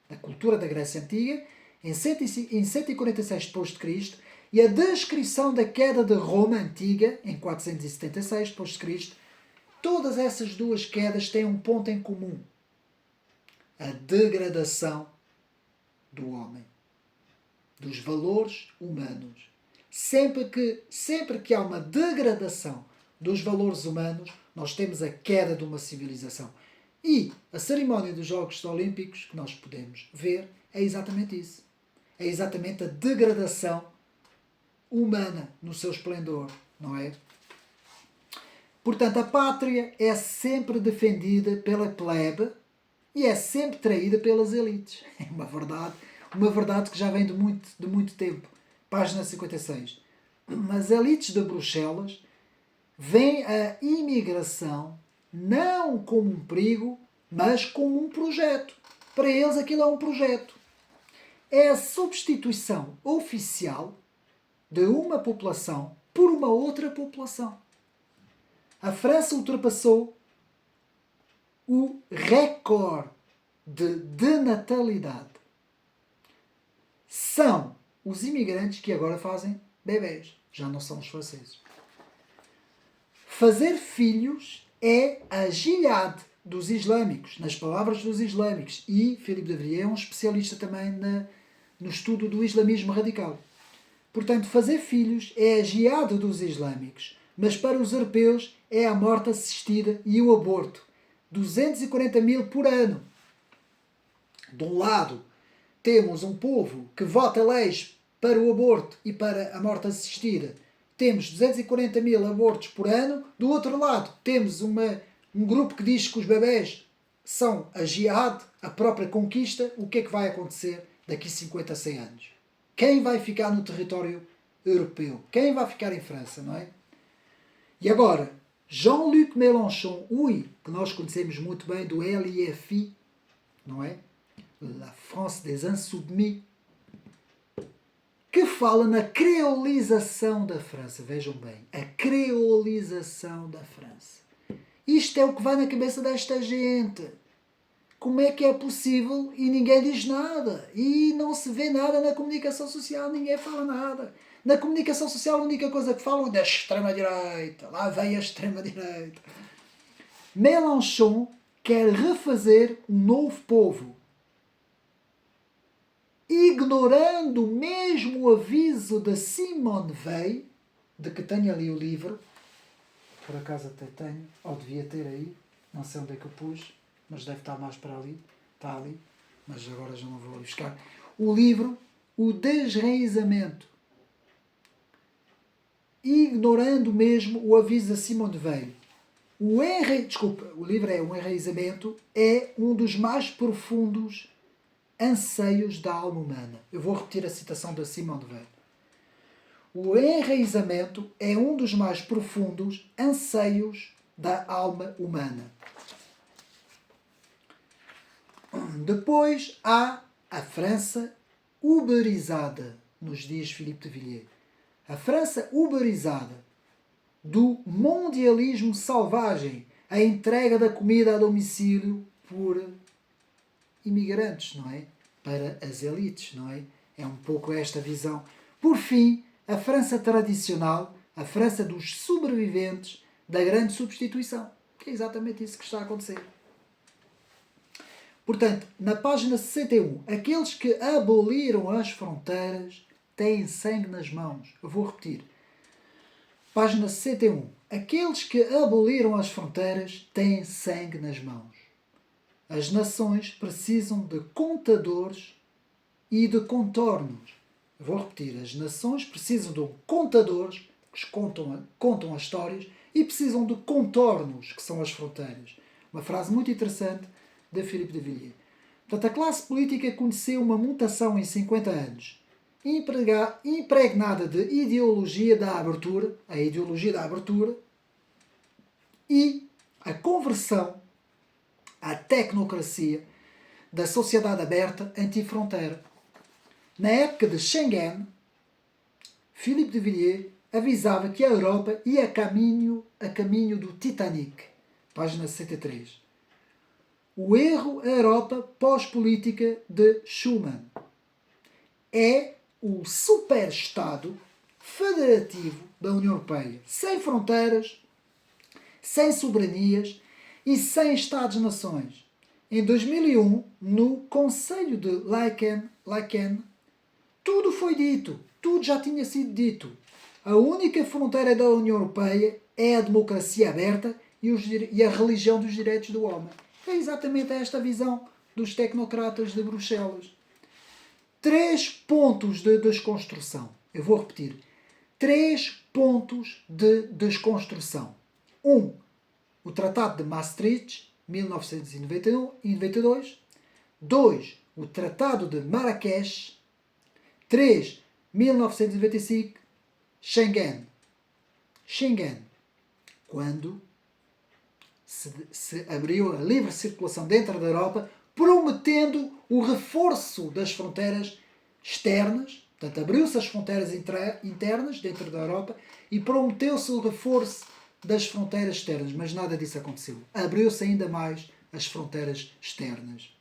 da cultura da Grécia Antiga, em 146 d.C., e a descrição da queda de Roma Antiga, em 476 d.C., todas essas duas quedas têm um ponto em comum. A degradação do homem. Dos valores humanos. Sempre que há uma degradação dos valores humanos, nós temos a queda de uma civilização. E a cerimónia dos Jogos Olímpicos, que nós podemos ver, é exatamente isso. É exatamente a degradação humana no seu esplendor, não é? Portanto, a pátria é sempre defendida pela plebe e é sempre traída pelas elites. É uma verdade que já vem de muito tempo. Página 56. As elites de Bruxelas vê a imigração não como um perigo, mas como um projeto. Para eles aquilo é um projeto. É a substituição oficial de uma população por uma outra população. A França ultrapassou o recorde de natalidade. São os imigrantes que agora fazem bebés, já não são os franceses. Fazer filhos é a jihad dos islâmicos, nas palavras dos islâmicos. E Philippe de Villiers é um especialista também no estudo do islamismo radical. Portanto, fazer filhos é a jihad dos islâmicos, mas para os europeus é a morte assistida e o aborto. 240 mil por ano. De um lado, temos um povo que vota leis para o aborto e para a morte assistida. Temos 240 mil abortos por ano. Do outro lado, temos um grupo que diz que os bebés são a jihad, a própria conquista. O que é que vai acontecer daqui 50 a 100 anos? Quem vai ficar no território europeu? Quem vai ficar em França, não é? E agora, Jean-Luc Mélenchon, que nós conhecemos muito bem do LFI, não é? La France des Insoumis, que fala na creolização da França. Vejam bem, a creolização da França. Isto é o que vai na cabeça desta gente. Como é que é possível e ninguém diz nada? E não se vê nada na comunicação social, ninguém fala nada. Na comunicação social a única coisa que falam é da extrema-direita. Lá vem a extrema-direita. Mélenchon quer refazer um novo povo, ignorando mesmo o aviso de Simone Weil, de que tenho ali o livro, por acaso até tenho, ou devia ter aí, não sei onde é que eu pus, mas deve estar mais para ali, está ali, mas agora já não vou ali buscar. O livro, O Desraizamento, ignorando mesmo o aviso de Simone Weil. O livro é O Enraizamento, é um dos mais profundos anseios da alma humana. Eu vou repetir a citação da Simone Weil. O enraizamento é um dos mais profundos anseios da alma humana. Depois há a França uberizada, nos diz Philippe de Villiers. A França uberizada, do mundialismo selvagem, a entrega da comida a domicílio por imigrantes, não é? Para as elites, não é? É um pouco esta visão. Por fim, a França tradicional, a França dos sobreviventes da grande substituição, que é exatamente isso que está a acontecer. Portanto, na página 61, aqueles que aboliram as fronteiras têm sangue nas mãos. Eu vou repetir. Página 61. Aqueles que aboliram as fronteiras têm sangue nas mãos. As nações precisam de contadores e de contornos. Eu vou repetir. As nações precisam de contadores, que contam as histórias, e precisam de contornos, que são as fronteiras. Uma frase muito interessante de Philippe de Villiers. Portanto, a classe política conheceu uma mutação em 50 anos, impregnada de ideologia da abertura, a ideologia da abertura, e a conversão à tecnocracia da sociedade aberta anti-fronteira. Na época de Schengen, Philippe de Villiers avisava que a Europa ia a caminho do Titanic. Página 63. O erro a Europa pós-política de Schuman é o super-estado federativo da União Europeia, sem fronteiras, sem soberanias e sem Estados-nações. Em 2001, no Conselho de Laeken, tudo foi dito, tudo já tinha sido dito. A única fronteira da União Europeia é a democracia aberta e a religião dos direitos do homem. É exatamente esta a visão dos tecnocratas de Bruxelas. 3 pontos de desconstrução. Eu vou repetir. 3 pontos de desconstrução. 1. O Tratado de Maastricht, 1992. 2. O Tratado de Marrakech. 3. 1995. Schengen. quando se abriu a livre circulação dentro da Europa, prometendo o reforço das fronteiras externas. Portanto, abriu-se as fronteiras internas dentro da Europa e prometeu-se o reforço das fronteiras externas, mas nada disso aconteceu. Abriu-se ainda mais as fronteiras externas.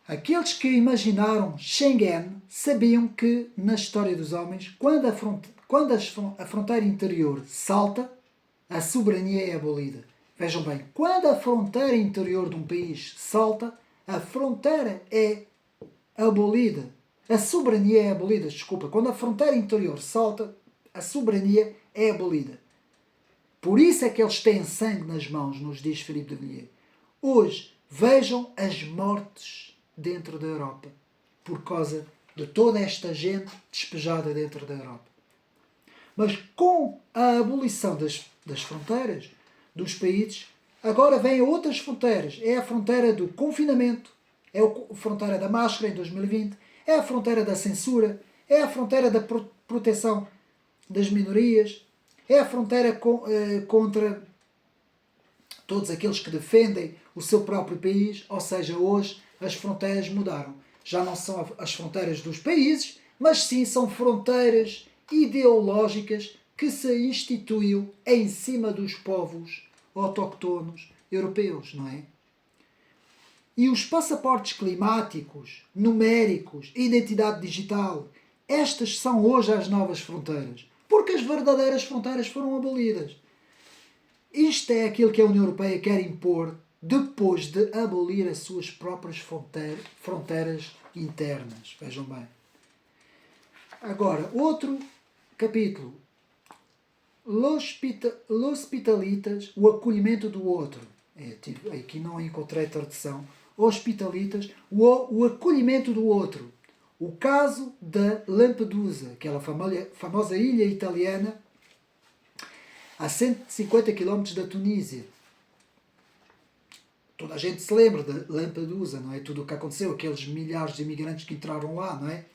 Aqueles que imaginaram Schengen sabiam que, na história dos homens, quando a fronteira interior salta, a soberania é abolida. Vejam bem, quando a fronteira interior de um país salta, a fronteira é abolida. A soberania é abolida, desculpa. Quando a fronteira interior salta, a soberania é abolida. Por isso é que eles têm sangue nas mãos, nos diz Philippe de Villiers. Hoje, vejam as mortes dentro da Europa, por causa de toda esta gente despejada dentro da Europa. Mas com a abolição das fronteiras dos países, agora vêm outras fronteiras. É a fronteira do confinamento, é a fronteira da máscara em 2020, é a fronteira da censura, é a fronteira da proteção das minorias, é a fronteira contra todos aqueles que defendem o seu próprio país. Ou seja, hoje as fronteiras mudaram. Já não são as fronteiras dos países, mas sim são fronteiras ideológicas que se instituiu em cima dos povos autóctonos europeus, não é? E os passaportes climáticos, numéricos, identidade digital, estas são hoje as novas fronteiras, porque as verdadeiras fronteiras foram abolidas. Isto é aquilo que a União Europeia quer impor depois de abolir as suas próprias fronteiras internas. Vejam bem. Agora, outro capítulo. L'hospitalitas, o acolhimento do outro. Aqui não encontrei tradução. Hospitalitas, o acolhimento do outro. O caso da Lampedusa, aquela famosa ilha italiana a 150 km da Tunísia. Toda a gente se lembra de Lampedusa, não é? Tudo o que aconteceu, aqueles milhares de imigrantes que entraram lá, não é?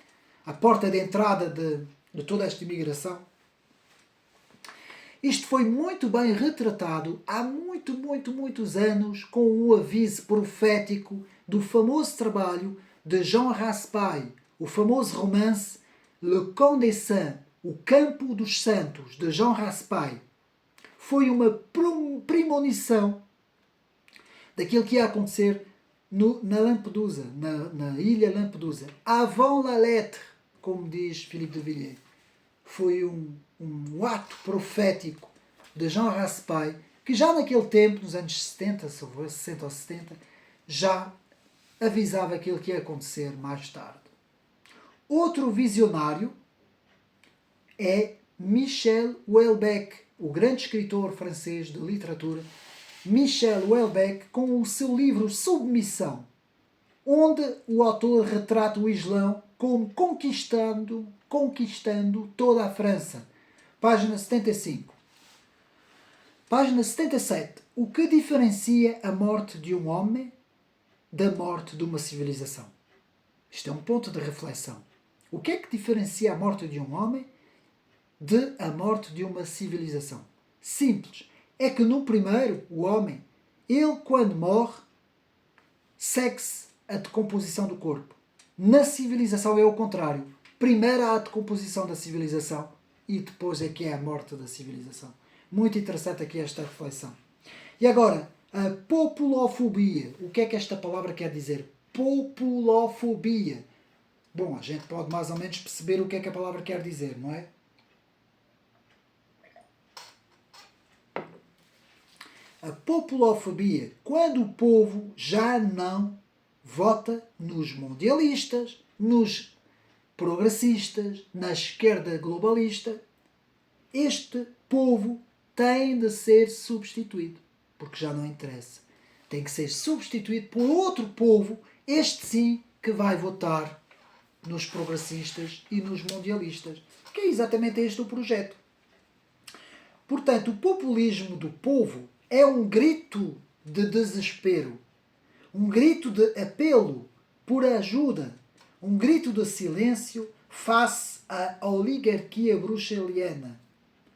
A porta de entrada de toda esta imigração. Isto foi muito bem retratado há muitos anos com um aviso profético do famoso trabalho de Jean Raspail, o famoso romance Le Camp des Saints, o Campo dos Santos, de Jean Raspail. Foi uma premonição daquilo que ia acontecer na Lampedusa, na ilha Lampedusa. Avant la lettre, como diz Philippe de Villiers. Foi um ato profético de Jean Raspail, que já naquele tempo, nos anos 70, 60 ou 70, já avisava aquilo que ia acontecer mais tarde. Outro visionário é Michel Houellebecq, o grande escritor francês de literatura, Michel Houellebecq, com o seu livro Submissão, onde o autor retrata o Islão como conquistando toda a França. Página 75. Página 77. O que diferencia a morte de um homem da morte de uma civilização? Isto é um ponto de reflexão. O que é que diferencia a morte de um homem de a morte de uma civilização? Simples. É que no primeiro, o homem, ele quando morre, segue-se a decomposição do corpo. Na civilização é o contrário. Primeiro há a decomposição da civilização e depois é que é a morte da civilização. Muito interessante aqui esta reflexão. E agora, a populofobia. O que é que esta palavra quer dizer? Populofobia. Bom, a gente pode mais ou menos perceber o que é que a palavra quer dizer, não é? A populofobia, quando o povo já não vota nos mundialistas, nos progressistas, na esquerda globalista, este povo tem de ser substituído, porque já não interessa. Tem que ser substituído por outro povo, este sim, que vai votar nos progressistas e nos mundialistas, que é exatamente este o projeto. Portanto, o populismo do povo é um grito de desespero, um grito de apelo por ajuda, um grito de silêncio face à oligarquia bruxeliana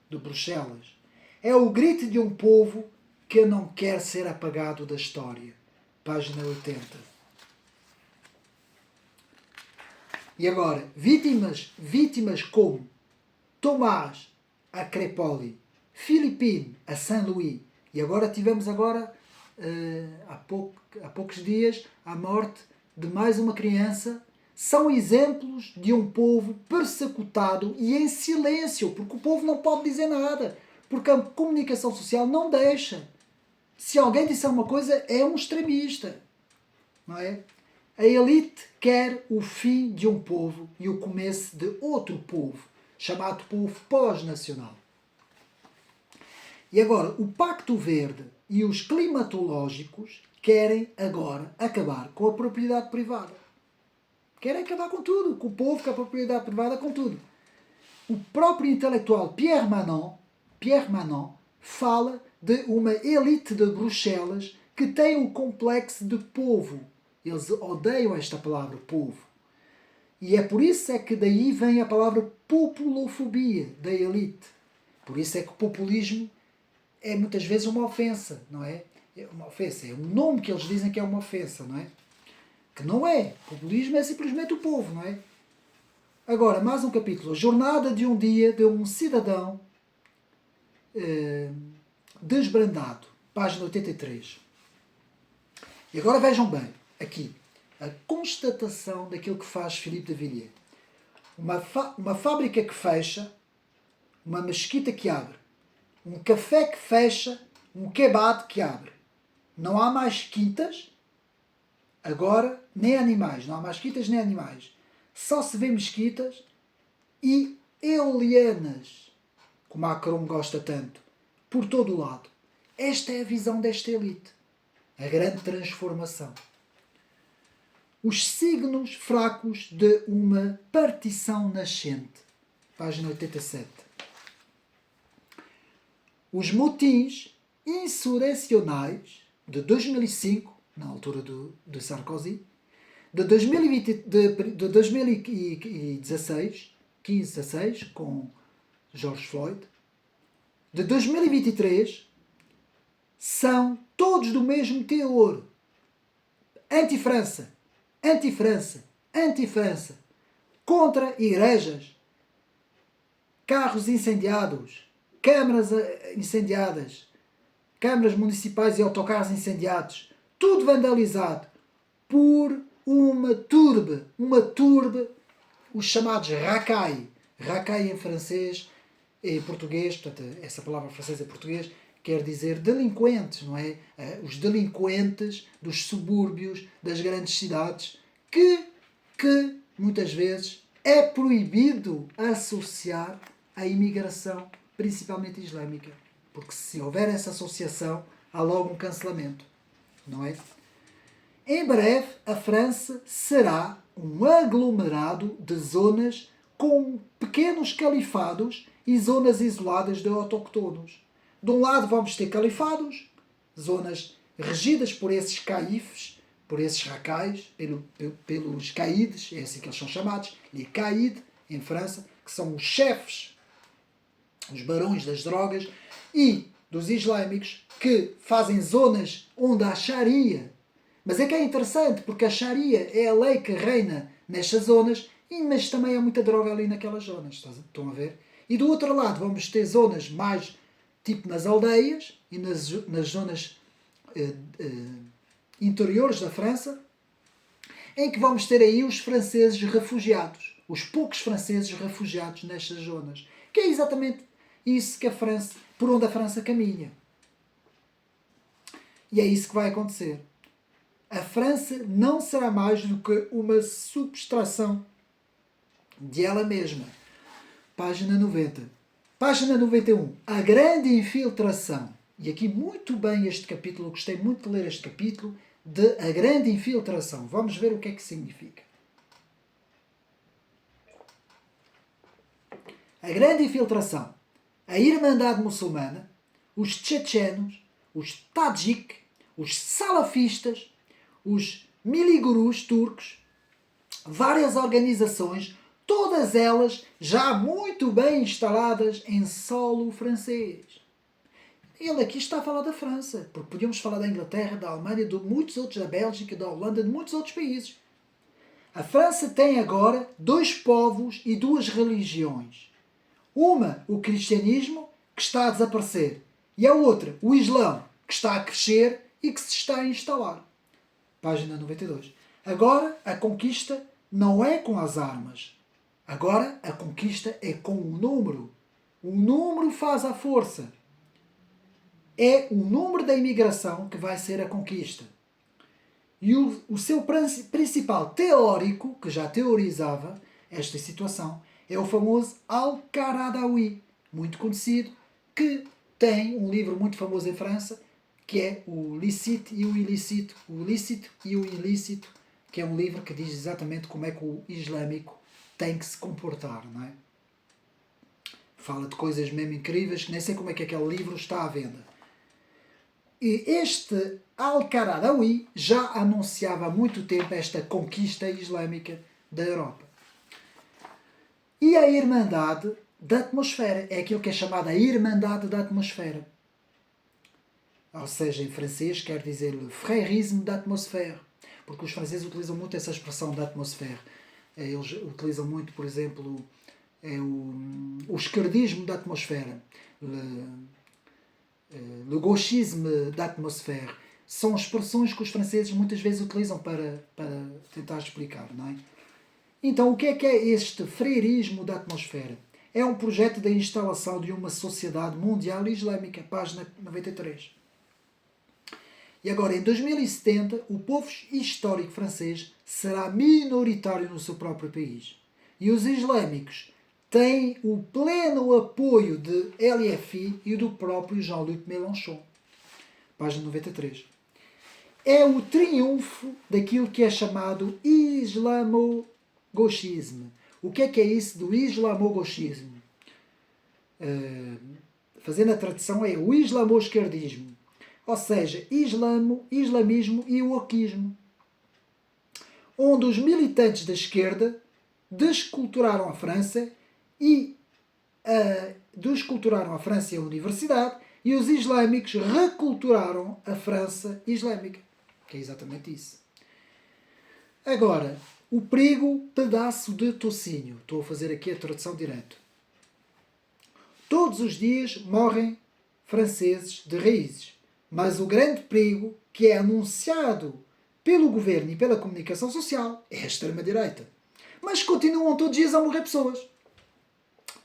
de Bruxelas. É o grito de um povo que não quer ser apagado da história. Página 80. E agora, vítimas como Tomás a Crépole, Philippine a Saint-Louis, e agora tivemos há poucos dias a morte de mais uma criança, são exemplos de um povo persecutado e em silêncio, porque o povo não pode dizer nada, porque a comunicação social não deixa. Se alguém disser uma coisa, é um extremista, não é? A elite quer o fim de um povo e o começo de outro povo, chamado povo pós-nacional. E agora, o Pacto Verde e os climatológicos querem agora acabar com a propriedade privada. Querem acabar com tudo, com o povo, com a propriedade privada, com tudo. O próprio intelectual Pierre Manon fala de uma elite de Bruxelas que tem um complexo de povo. Eles odeiam esta palavra, povo. E é por isso é que daí vem a palavra populofobia, da elite. Por isso é que o populismo é muitas vezes uma ofensa, não é? É uma ofensa. É um nome que eles dizem que é uma ofensa, não é? Que não é. Populismo é simplesmente o povo, não é? Agora, mais um capítulo. A jornada de um dia de um cidadão desbrandado. Página 83. E agora vejam bem, aqui, a constatação daquilo que faz Philippe de Villiers. Uma fábrica que fecha, uma mesquita que abre, um café que fecha, um kebab que abre. Não há mais quintas, agora, nem animais. Não há mais quintas nem animais. Só se vê mesquitas e eolianas, como a Macron gosta tanto, por todo o lado. Esta é a visão desta elite. A grande transformação. Os signos fracos de uma partição nascente. Página 87. Os motins insurrecionais de 2005, na altura de Sarkozy, de 2016, 15-16, com George Floyd, de 2023, são todos do mesmo teor. Anti-França, anti-França, anti-França, contra igrejas, carros incendiados, câmaras incendiadas, câmaras municipais e autocarros incendiados, tudo vandalizado por uma turbe, os chamados racailles. Racaille em francês e português, portanto, essa palavra francesa e português quer dizer delinquentes, não é? Os delinquentes dos subúrbios, das grandes cidades, que muitas vezes é proibido associar a imigração, principalmente islâmica. Porque se houver essa associação, há logo um cancelamento, não é? Em breve, a França será um aglomerado de zonas com pequenos califados e zonas isoladas de autoctonos. De um lado vamos ter califados, zonas regidas por esses caifes, por esses racais, pelos caídes, é assim que eles são chamados, les caïds, em França, que são os chefes, os barões das drogas, e dos islâmicos, que fazem zonas onde há Sharia. Mas é que é interessante, porque a Sharia é a lei que reina nestas zonas, mas também há muita droga ali naquelas zonas, estão a ver? E do outro lado vamos ter zonas mais tipo nas aldeias e nas zonas interiores da França, em que vamos ter aí os franceses refugiados, os poucos franceses refugiados nestas zonas, que é exatamente isso que a França, por onde a França caminha. E é isso que vai acontecer. A França não será mais do que uma subtração de ela mesma. Página 90. Página 91. A grande infiltração. E aqui muito bem este capítulo, gostei muito de ler este capítulo, de a grande infiltração. Vamos ver o que é que significa. A grande infiltração. A Irmandade Muçulmana, os tchetchenos, os tadjik, os salafistas, os miligurus turcos, várias organizações, todas elas já muito bem instaladas em solo francês. Ele aqui está a falar da França, porque podíamos falar da Inglaterra, da Alemanha, de muitos outros, da Bélgica, da Holanda, de muitos outros países. A França tem agora dois povos e duas religiões. Uma, o cristianismo, que está a desaparecer, e a outra, o Islão, que está a crescer e que se está a instalar. Página 92. Agora, a conquista não é com as armas. Agora, a conquista é com o número. O número faz a força. É o número da imigração que vai ser a conquista. E o seu principal teórico, que já teorizava esta situação, é o famoso Al-Qaradawi, muito conhecido, que tem um livro muito famoso em França, que é o Lícito e o Ilícito, o Lícito e o Ilícito, que é um livro que diz exatamente como é que o islâmico tem que se comportar, não é? Fala de coisas mesmo incríveis, que nem sei como é que aquele livro está à venda. E este Al-Qaradawi já anunciava há muito tempo esta conquista islâmica da Europa. E a Irmandade da Atmosfera é aquilo que é chamada a Irmandade da Atmosfera. Ou seja, em francês quer dizer le frérisme d'atmosphère, porque os franceses utilizam muito essa expressão da atmosfera. Eles utilizam muito, por exemplo, o esquerdismo da atmosfera, le gauchisme da atmosfera. São expressões que os franceses muitas vezes utilizam para tentar explicar, não é? Então, o que é este freirismo da atmosfera? É um projeto da instalação de uma sociedade mundial islâmica, página 93. E agora, em 2070, o povo histórico francês será minoritário no seu próprio país. E os islâmicos têm o pleno apoio de LFI e do próprio Jean-Luc Mélenchon. Página 93. É o triunfo daquilo que é chamado islamo-gauchismo. O que é isso do islamo-gauchismo? Fazendo a tradução, é o islamo-esquerdismo. Ou seja, islamismo e o wokismo. Onde os militantes da esquerda desculturaram a França e a universidade, e os islâmicos reculturaram a França islâmica. Que é exatamente isso. Agora, o perigo pedaço de tocinho. Estou a fazer aqui a tradução direta. Todos os dias morrem franceses de raízes. Mas o grande perigo que é anunciado pelo governo e pela comunicação social é a extrema-direita. Mas continuam todos os dias a morrer pessoas.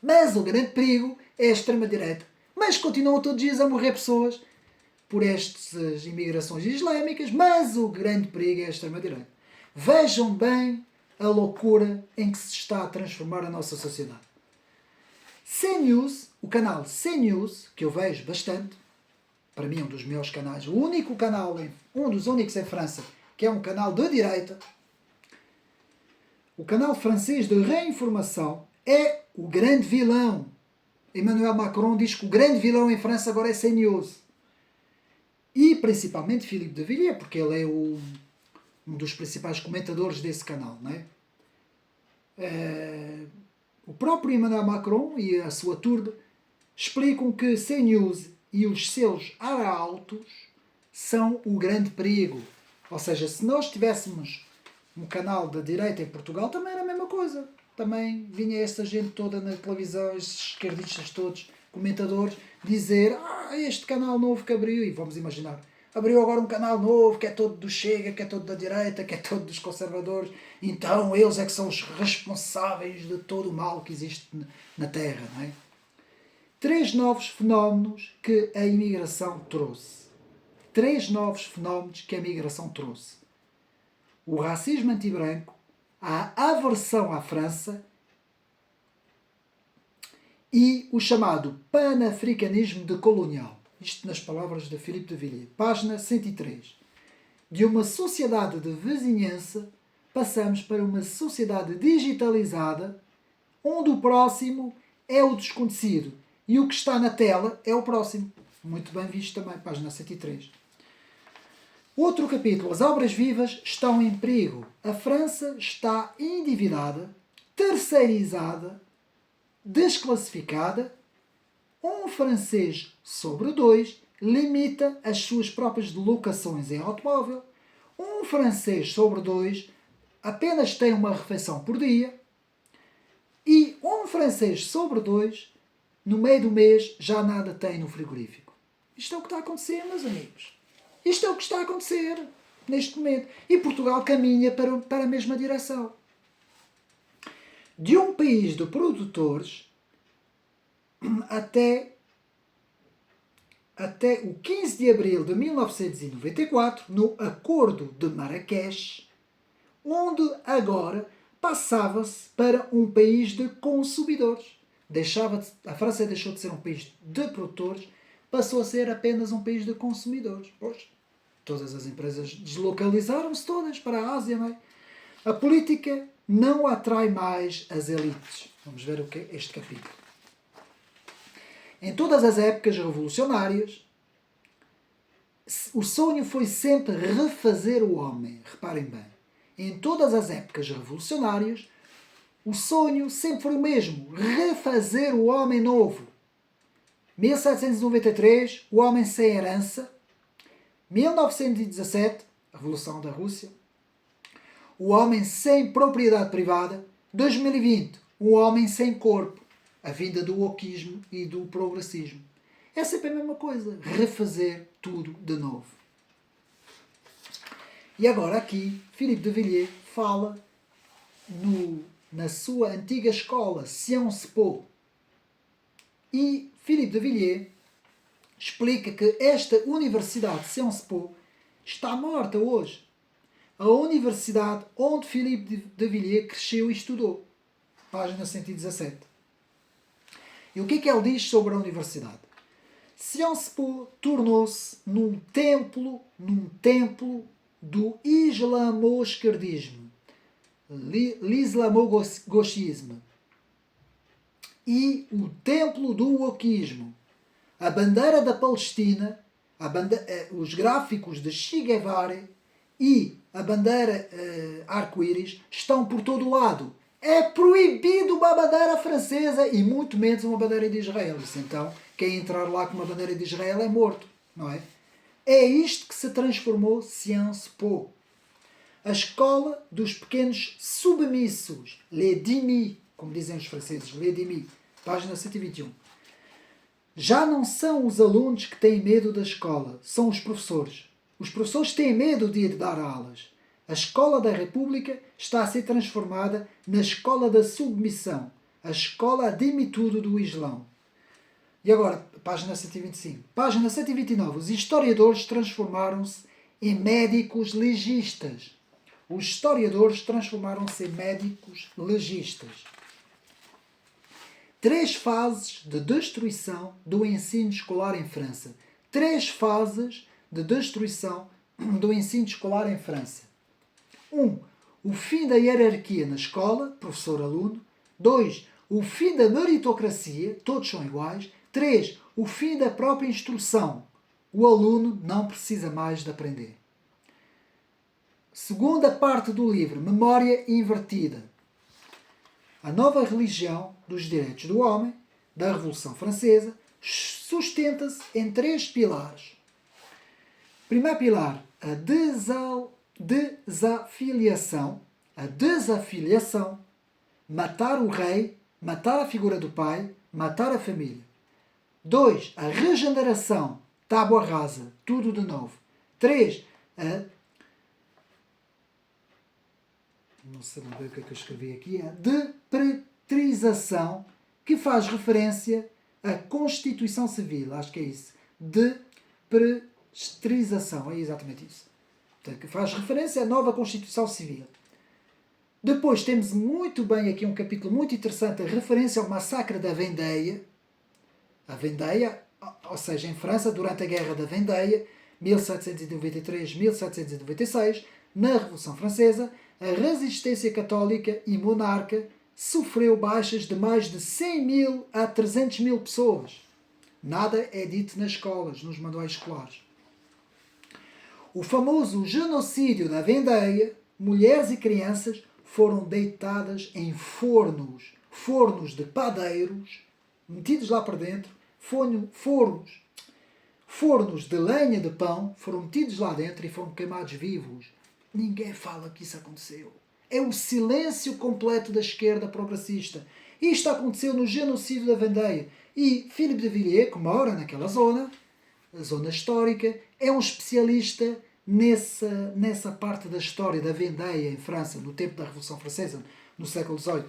Mas o grande perigo é a extrema-direita. Mas continuam todos os dias a morrer pessoas por estas imigrações islâmicas. Mas o grande perigo é a extrema-direita. Vejam bem a loucura em que se está a transformar a nossa sociedade. CNews, o canal CNews, que eu vejo bastante, para mim é um dos melhores canais, um dos únicos em França, que é um canal de direita. O canal francês de reinformação é o grande vilão. Emmanuel Macron diz que o grande vilão em França agora é CNews. E principalmente Philippe de Villiers, porque ele é um dos principais comentadores desse canal, não é? O próprio Emmanuel Macron e a sua turba explicam que CNews e os seus arautos são o grande perigo. Ou seja, se nós tivéssemos um canal da direita em Portugal, também era a mesma coisa. Também vinha essa gente toda na televisão, esses esquerdistas todos, comentadores, dizer este canal novo que abriu, e vamos imaginar, abriu agora um canal novo que é todo do Chega, que é todo da direita, que é todo dos conservadores, então eles é que são os responsáveis de todo o mal que existe na Terra, não é? 3 novos fenómenos que a imigração trouxe. 3 novos fenómenos que a imigração trouxe. O racismo anti-branco, a aversão à França e o chamado panafricanismo decolonial. Isto nas palavras de Philippe de Villiers. Página 103. De uma sociedade de vizinhança, passamos para uma sociedade digitalizada, onde o próximo é o desconhecido e o que está na tela é o próximo. Muito bem visto também, página 103. Outro capítulo. As obras vivas estão em perigo. A França está endividada, terceirizada, desclassificada. Um francês sobre 2 limita as suas próprias locações em automóvel. Um francês sobre 2 apenas tem uma refeição por dia. E um francês sobre 2, no meio do mês, já nada tem no frigorífico. Isto é o que está a acontecer, meus amigos. Isto é o que está a acontecer neste momento. E Portugal caminha para a mesma direção. De um país de produtores até o 15 de abril de 1994, no Acordo de Marrakech, onde agora passava-se para um país de consumidores. A França deixou de ser um país de produtores, passou a ser apenas um país de consumidores. Pois, todas as empresas deslocalizaram-se todas para a Ásia, não é? A política não atrai mais as elites. Vamos ver o que é este capítulo. Em todas as épocas revolucionárias, o sonho foi sempre refazer o homem. Reparem bem. Em todas as épocas revolucionárias, o sonho sempre foi o mesmo. Refazer o homem novo. 1793, o homem sem herança. 1917, a Revolução da Rússia. O homem sem propriedade privada. 2020, o homem sem corpo. A vinda do wokismo e do progressismo. É sempre a mesma coisa. Refazer tudo de novo. E agora aqui, Philippe de Villiers fala na sua antiga escola, Sciences Po. E Philippe de Villiers explica que esta Universidade Sciences Po está morta hoje. A universidade onde Philippe de Villiers cresceu e estudou. Página 117. E o que é que ele diz sobre a universidade? Sciences Po tornou-se num templo do islamosquerdismo, l'islamo-gauchismo, e o templo do wokismo. A bandeira da Palestina, os gráficos de Che Guevara e a bandeira arco-íris estão por todo lado. É proibido uma bandeira francesa e muito menos uma bandeira de Israel. Isso, então, quem entrar lá com uma bandeira de Israel é morto, não é? É isto que se transformou Sciences Po. A escola dos pequenos submissos, les dhimis, como dizem os franceses, les dhimis, página 121. Já não são os alunos que têm medo da escola, são os professores. Os professores têm medo de ir dar aulas. A escola da República está a ser transformada na escola da submissão, a escola adime tudo do Islão. E agora, página 125. Página 129. Os historiadores transformaram-se em médicos legistas. Os historiadores transformaram-se em médicos legistas. 3 fases de destruição do ensino escolar em França. 3 fases de destruição do ensino escolar em França. 1. O fim da hierarquia na escola, professor-aluno. 2. O fim da meritocracia, todos são iguais. 3. O fim da própria instrução. O aluno não precisa mais de aprender. Segunda parte do livro, Memória Invertida. A nova religião dos direitos do homem, da Revolução Francesa, sustenta-se em 3 pilares. Primeiro pilar, a desafiliação. A desafiliação. Matar o rei, matar a figura do pai, matar a família. 2. A regeneração. Tábua rasa. Tudo de novo. 3. A... Não sei bem o que é que eu escrevi aqui. A depreterização, que faz referência à Constituição Civil. Acho que é isso. Depreterização. É exatamente isso. Portanto, que faz referência à nova Constituição Civil. Depois temos muito bem aqui um capítulo muito interessante, a referência ao massacre da Vendée. A Vendée, ou seja, em França, durante a Guerra da Vendée, 1793-1796, na Revolução Francesa, a resistência católica e monarca sofreu baixas de mais de 100.000 a 300.000 pessoas. Nada é dito nas escolas, nos manuais escolares. O famoso genocídio da Vendée, mulheres e crianças foram deitadas em fornos de padeiros, metidos lá para dentro, fornos de lenha de pão foram metidos lá dentro e foram queimados vivos. Ninguém fala que isso aconteceu. É o silêncio completo da esquerda progressista. Isto aconteceu no genocídio da Vendée. E Philippe de Villiers, que mora naquela zona, a zona histórica, é um especialista nessa parte da história da Vendée em França, no tempo da Revolução Francesa, no século XVIII.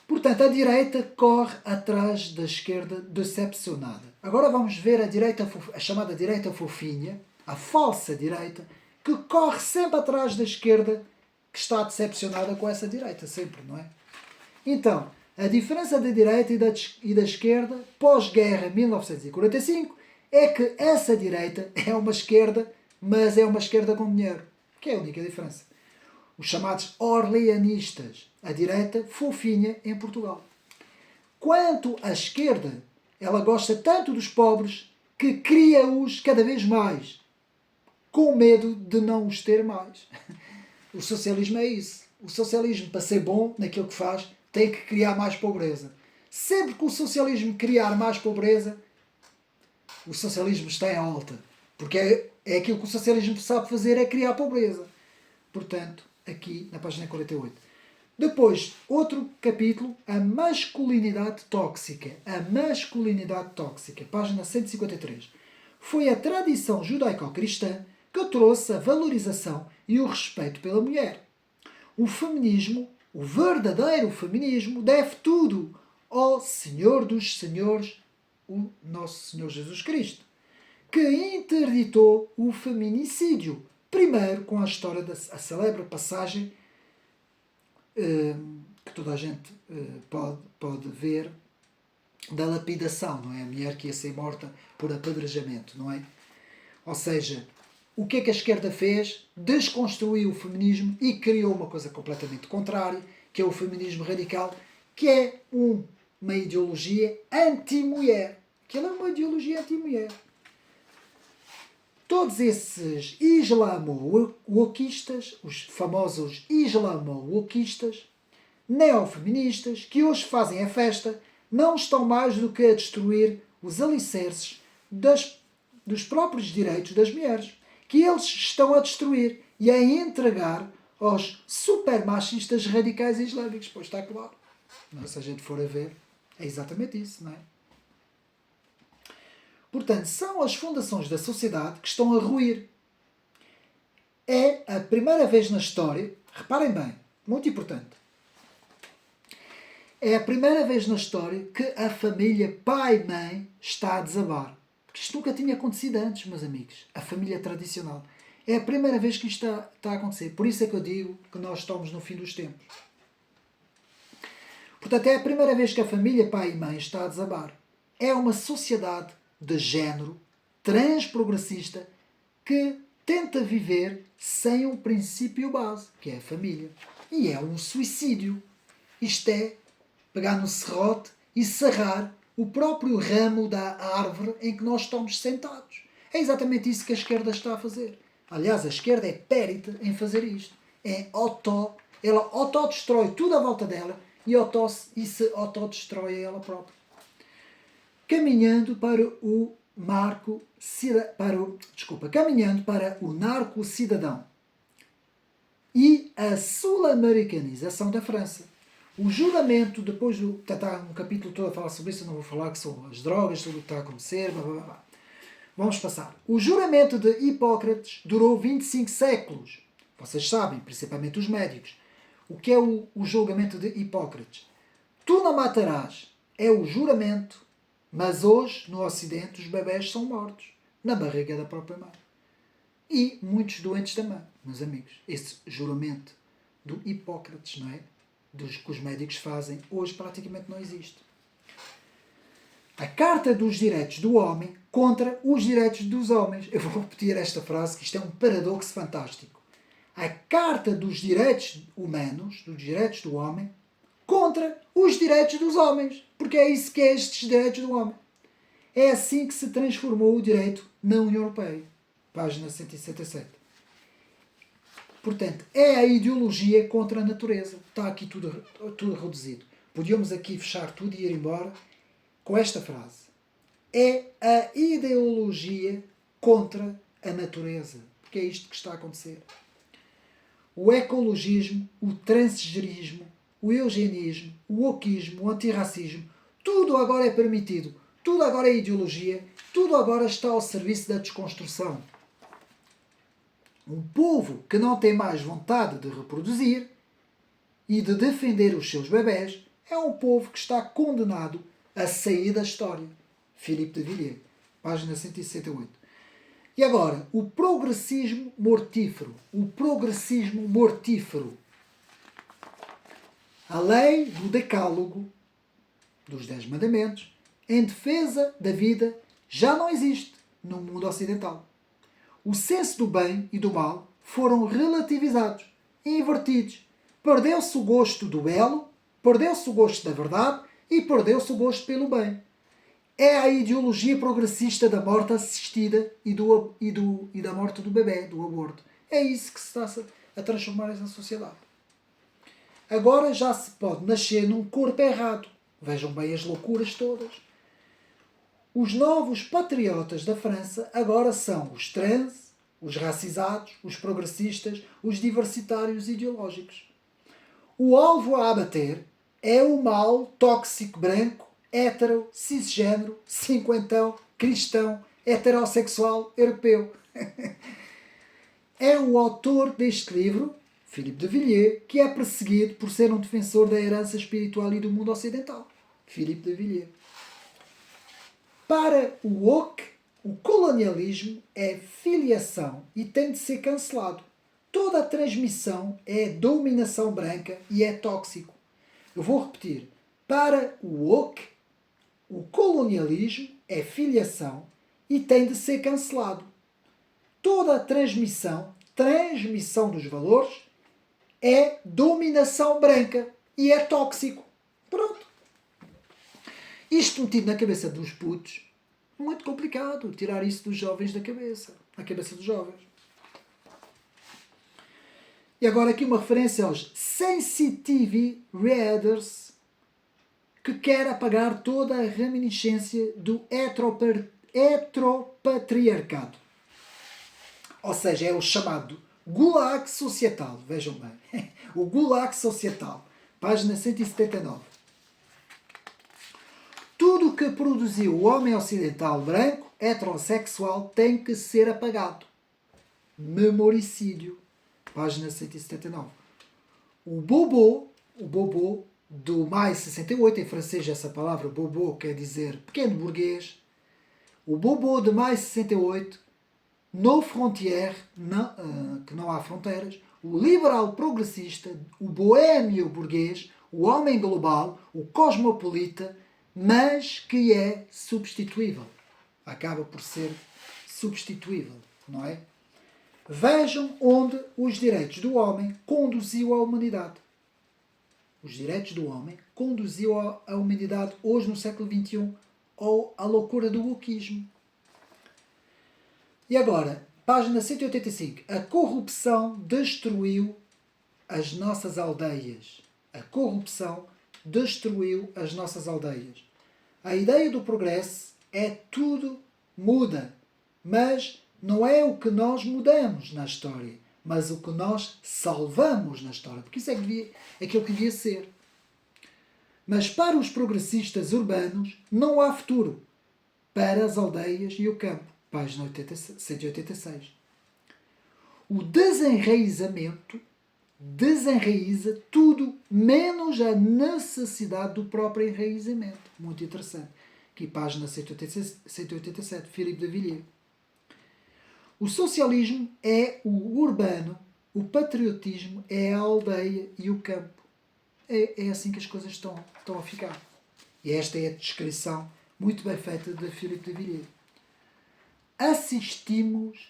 Portanto, a direita corre atrás da esquerda decepcionada. Agora vamos ver a chamada direita fofinha, a falsa direita, que corre sempre atrás da esquerda que está decepcionada com essa direita, sempre, não é? Então, a diferença da direita e da esquerda, pós-guerra 1945, é que essa direita é uma esquerda, mas é uma esquerda com dinheiro, que é a única diferença. Os chamados orleanistas, a direita fofinha em Portugal. Quanto à esquerda, ela gosta tanto dos pobres que cria-os cada vez mais, com medo de não os ter mais. O socialismo é isso. O socialismo, para ser bom naquilo que faz, tem que criar mais pobreza. Sempre que o socialismo criar mais pobreza, o socialismo está em alta. Porque é aquilo que o socialismo sabe fazer, é criar pobreza. Portanto, aqui na página 48. Depois, outro capítulo, a masculinidade tóxica. A masculinidade tóxica, página 153. Foi a tradição judaico-cristã que trouxe a valorização e o respeito pela mulher. O feminismo, o verdadeiro feminismo, deve tudo ao Senhor dos Senhores, o nosso Senhor Jesus Cristo, que interditou o feminicídio, primeiro com a história da célebre passagem que toda a gente pode ver, da lapidação, não é? A mulher que ia ser morta por apedrejamento, não é? Ou seja, o que é que a esquerda fez? Desconstruiu o feminismo e criou uma coisa completamente contrária, que é o feminismo radical, que é uma ideologia anti-mulher. Que ela é uma ideologia anti-mulher. Todos esses islamo-wokistas, os famosos islamo-wokistas, neofeministas, que hoje fazem a festa, não estão mais do que a destruir os alicerces dos próprios direitos das mulheres, que eles estão a destruir e a entregar aos supermachistas radicais islâmicos. Pois está claro. Mas se a gente for a ver, é exatamente isso, não é? Portanto, são as fundações da sociedade que estão a ruir. É a primeira vez na história, reparem bem, muito importante, é a primeira vez na história que a família pai-mãe está a desabar. Porque isto nunca tinha acontecido antes, meus amigos. A família tradicional. É a primeira vez que isto está a acontecer. Por isso é que eu digo que nós estamos no fim dos tempos. Portanto, é a primeira vez que a família pai e mãe está a desabar. É uma sociedade de género transprogressista que tenta viver sem um princípio base, que é a família. E é um suicídio. Isto é pegar no serrote e serrar o próprio ramo da árvore em que nós estamos sentados. É exatamente isso que a esquerda está a fazer. Aliás, a esquerda é périta em fazer isto. Ela autodestrói tudo à volta dela e se autodestrói a ela própria. Caminhando para o narco-cidadão e a sul-americanização da França. O juramento, depois do... Está um capítulo todo a falar sobre isso, eu não vou falar, que são as drogas, tudo o que está a acontecer, blá, blá, blá. Vamos passar. O juramento de Hipócrates durou 25 séculos. Vocês sabem, principalmente os médicos. O que é o julgamento de Hipócrates? Tu não matarás. É o juramento. Mas hoje, no Ocidente, os bebés são mortos. Na barriga da própria mãe. E muitos doentes também, meus amigos. Esse juramento do Hipócrates, não é? Que os médicos fazem, hoje praticamente não existe. A Carta dos Direitos do Homem contra os direitos dos homens. Eu vou repetir esta frase, que isto é um paradoxo fantástico. A Carta dos Direitos Humanos, dos direitos do homem, contra os direitos dos homens. Porque é isso que é estes direitos do homem. É assim que se transformou o direito na União Europeia. Página 167. Portanto, é a ideologia contra a natureza. Está aqui tudo reduzido. Podíamos aqui fechar tudo e ir embora com esta frase. é a ideologia contra a natureza. Porque é isto que está a acontecer. O ecologismo, o transgerismo, o eugenismo, o wokeismo, o antirracismo, tudo agora é permitido. Tudo agora é ideologia. Tudo agora está ao serviço da desconstrução. Um povo que não tem mais vontade de reproduzir e de defender os seus bebés é um povo que está condenado a sair da história. Philippe de Villiers, página 168. E agora, o progressismo mortífero. O progressismo mortífero. A lei do decálogo, dos 10 mandamentos, em defesa da vida, já não existe no mundo ocidental. O senso do bem e do mal foram relativizados e invertidos. Perdeu-se o gosto do belo, perdeu-se o gosto da verdade e perdeu-se o gosto pelo bem. É a ideologia progressista da morte assistida e da morte do bebê, do aborto. É isso que se está a transformar na sociedade. Agora já se pode nascer num corpo errado. Vejam bem as loucuras todas. Os novos patriotas da França agora são os trans, os racisados, os progressistas, os diversitários ideológicos. O alvo a abater é o mal tóxico branco, hétero, cisgênero, cinquentão, cristão, heterossexual, europeu. É o autor deste livro, Philippe de Villiers, que é perseguido por ser um defensor da herança espiritual e do mundo ocidental. Philippe de Villiers. Para o woke, o colonialismo é filiação e tem de ser cancelado. Toda a transmissão é dominação branca e é tóxico. Eu vou repetir. Para o woke, o colonialismo é filiação e tem de ser cancelado. Toda a transmissão dos valores, é dominação branca e é tóxico. Pronto. Isto metido na cabeça dos putos, muito complicado tirar isso dos jovens da cabeça. Na cabeça dos jovens. E agora aqui uma referência aos sensitivity readers, que quer apagar toda a reminiscência do heteropatriarcado. Ou seja, é o chamado Gulag societal. Vejam bem. O Gulag societal. Página 179. Tudo o que produziu o homem ocidental branco, heterossexual, tem que ser apagado. Memoricídio. Página 179. O bobo do mais 68, em francês essa palavra bobo quer dizer pequeno burguês. O bobo de mais 68, no frontières, que não há fronteiras, o liberal progressista, o boêmio burguês, o homem global, o cosmopolita, mas que é substituível. Acaba por ser substituível, não é? Vejam onde os direitos do homem conduziu a humanidade. Os direitos do homem conduziu a humanidade hoje no século XXI ou à loucura do wokeismo. E agora, página 185. A corrupção destruiu as nossas aldeias. A corrupção destruiu as nossas aldeias. A ideia do progresso é tudo muda, mas não é o que nós mudamos na história, mas o que nós salvamos na história, porque isso é aquilo que devia ser. Mas para os progressistas urbanos não há futuro. Para as aldeias e o campo. Página 186. O desenraizamento desenraiza tudo menos a necessidade do próprio enraizamento. Muito interessante. Aqui, página 187, Philippe de Villiers. O socialismo é o urbano, o patriotismo é a aldeia e o campo. É assim que as coisas estão a ficar. E esta é a descrição muito bem feita de Philippe de Villiers. Assistimos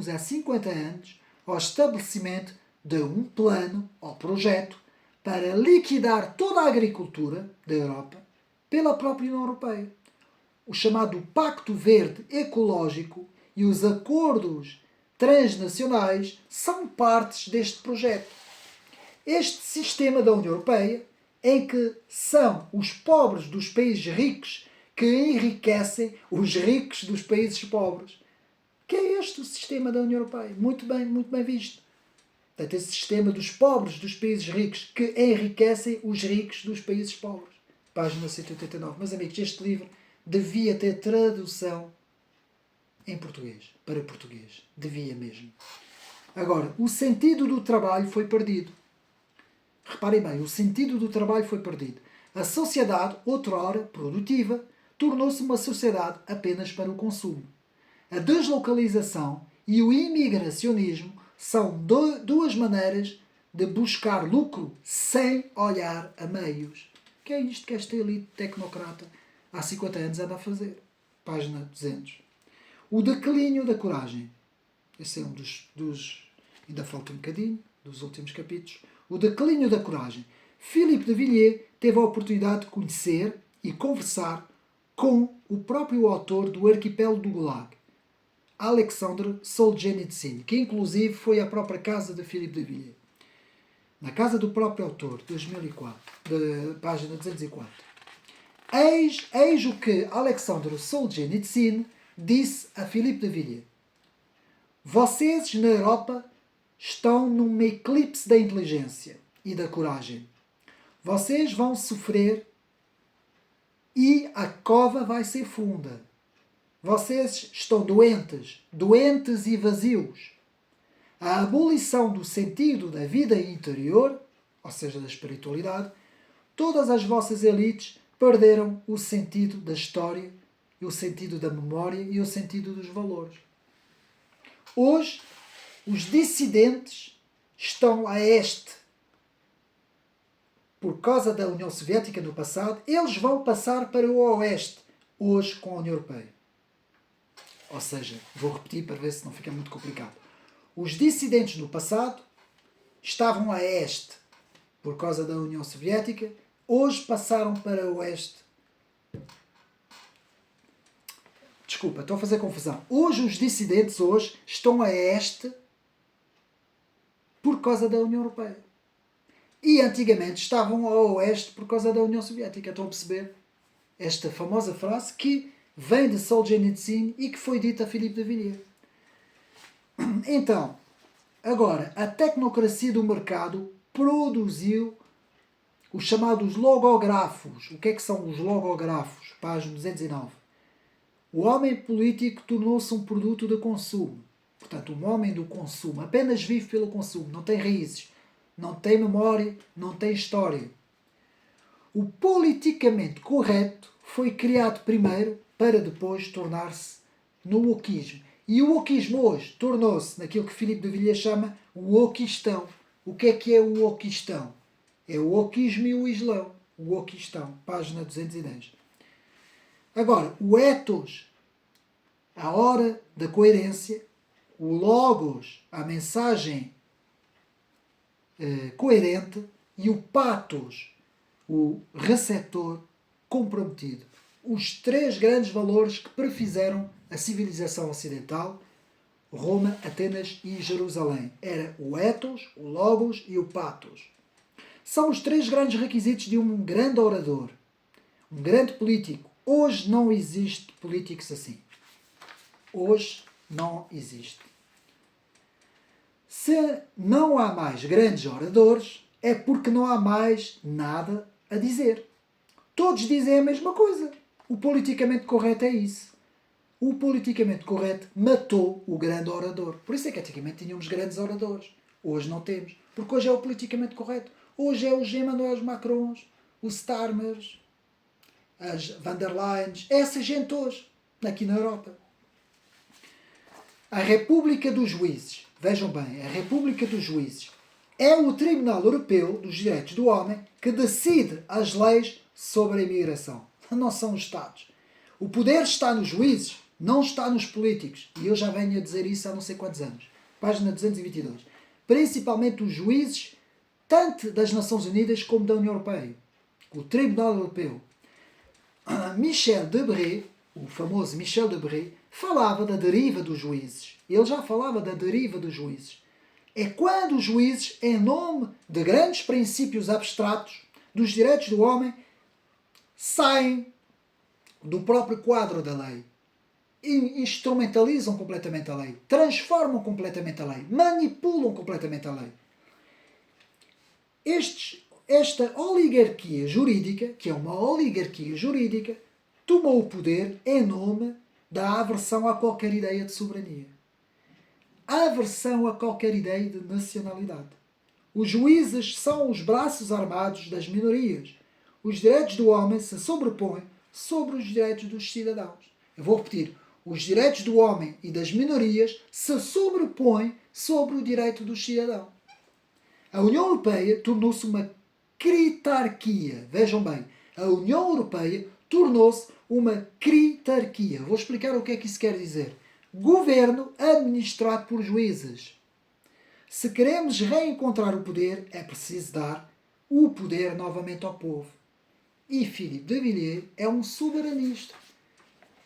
há 50 anos ao estabelecimento de um plano ou projeto para liquidar toda a agricultura da Europa pela própria União Europeia. O chamado Pacto Verde Ecológico e os acordos transnacionais são partes deste projeto. Este sistema da União Europeia, em que são os pobres dos países ricos que enriquecem os ricos dos países pobres. Que é este o sistema da União Europeia. Muito bem visto. Portanto, esse sistema dos pobres dos países ricos que enriquecem os ricos dos países pobres. Página 189. Meus amigos, este livro devia ter tradução em português, para português. Devia mesmo. Agora, o sentido do trabalho foi perdido. Reparem bem, o sentido do trabalho foi perdido. A sociedade, outrora produtiva, tornou-se uma sociedade apenas para o consumo. A deslocalização e o imigracionismo são duas maneiras de buscar lucro sem olhar a meios. Que é isto que esta elite tecnocrata há 50 anos anda a fazer. Página 200. O declínio da coragem. Esse é um dos ainda falta um bocadinho, dos últimos capítulos. O declínio da coragem. Philippe de Villiers teve a oportunidade de conhecer e conversar com o próprio autor do Arquipélago do Gulag, Alexandre Solzhenitsyn, que inclusive foi à própria casa de Philippe de Villiers. Na casa do próprio autor, 2004, página 204. Eis o que Alexandre Solzhenitsyn disse a Philippe de Villiers. Vocês na Europa estão num eclipse da inteligência e da coragem. Vocês vão sofrer e a cova vai ser funda. Vocês estão doentes e vazios. A abolição do sentido da vida interior, ou seja, da espiritualidade, todas as vossas elites perderam o sentido da história, e o sentido da memória e o sentido dos valores. Hoje, os dissidentes estão a este. Por causa da União Soviética no passado, eles vão passar para o oeste, hoje com a União Europeia. Ou seja, vou repetir para ver se não fica muito complicado. Os dissidentes no passado estavam a este, por causa da União Soviética, hoje passaram para o oeste. Desculpa, estou a fazer confusão. Hoje os dissidentes estão a este por causa da União Europeia. E antigamente estavam a oeste por causa da União Soviética. Estão a perceber esta famosa frase que vem de Solzhenitsyn e que foi dita a Philippe de Villiers. Então, agora, a tecnocracia do mercado produziu os chamados logografos. O que é que são os logografos? Página 209. O homem político tornou-se um produto de consumo. Portanto, um homem do consumo apenas vive pelo consumo, não tem raízes, não tem memória, não tem história. O politicamente correto foi criado primeiro para depois tornar-se no wokismo. E o wokismo hoje tornou-se naquilo que Philippe de Villiers chama o wokistão. O que é o wokistão? É o wokismo e o islão. O wokistão, página 210. Agora, o ethos, a hora da coerência, o logos, a mensagem coerente, e o pathos, o receptor comprometido. Os três grandes valores que prefizeram a civilização ocidental, Roma, Atenas e Jerusalém. Era o ethos, o logos e o pathos. São os três grandes requisitos de um grande orador, um grande político. Hoje não existe políticos assim. Hoje não existe. Se não há mais grandes oradores, é porque não há mais nada a dizer. Todos dizem a mesma coisa. O politicamente correto é isso. O politicamente correto matou o grande orador. Por isso é que antigamente tínhamos grandes oradores. Hoje não temos. Porque hoje é o politicamente correto. Hoje é os Emmanuel Macrons, os Starmers, as Van der Leyens, essa gente hoje, aqui na Europa. A República dos Juízes, vejam bem, a República dos Juízes é o Tribunal Europeu dos Direitos do Homem que decide as leis sobre a imigração. Não são os Estados. O poder está nos juízes, não está nos políticos. E eu já venho a dizer isso há não sei quantos anos. Página 222. Principalmente os juízes, tanto das Nações Unidas como da União Europeia. O Tribunal Europeu. Michel Debré, o famoso Michel Debré, falava da deriva dos juízes. Ele já falava da deriva dos juízes. É quando os juízes, em nome de grandes princípios abstratos dos direitos do homem, saem do próprio quadro da lei. Instrumentalizam completamente a lei, transformam completamente a lei, manipulam completamente a lei. Esta oligarquia jurídica, que é uma oligarquia jurídica, tomou o poder em nome da aversão a qualquer ideia de soberania. A aversão a qualquer ideia de nacionalidade. Os juízes são os braços armados das minorias. Os direitos do homem se sobrepõem sobre os direitos dos cidadãos. Eu vou repetir. Os direitos do homem e das minorias se sobrepõem sobre o direito dos cidadãos. A União Europeia tornou-se uma critarquia. Vejam bem, a União Europeia tornou-se uma critarquia. Vou explicar o que é que isso quer dizer. Governo administrado por juízes. Se queremos reencontrar o poder, é preciso dar o poder novamente ao povo. E Philippe de Villiers é um soberanista.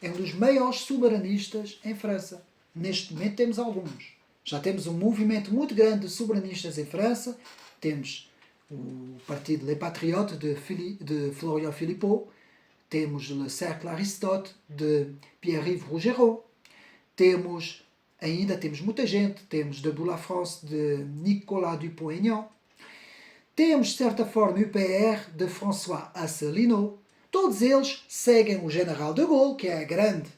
É um dos maiores soberanistas em França. Neste momento temos alguns. Já temos um movimento muito grande de soberanistas em França. Temos o partido Les Patriotes de Florian Philippot. Temos o Cercle Aristote de Pierre-Yves Rougeron. Temos muita gente. Temos Debout la France de Nicolas Dupont-Aignan. Temos, de certa forma, o UPR de François Asselineau. Todos eles seguem o General de Gaulle, que é a grande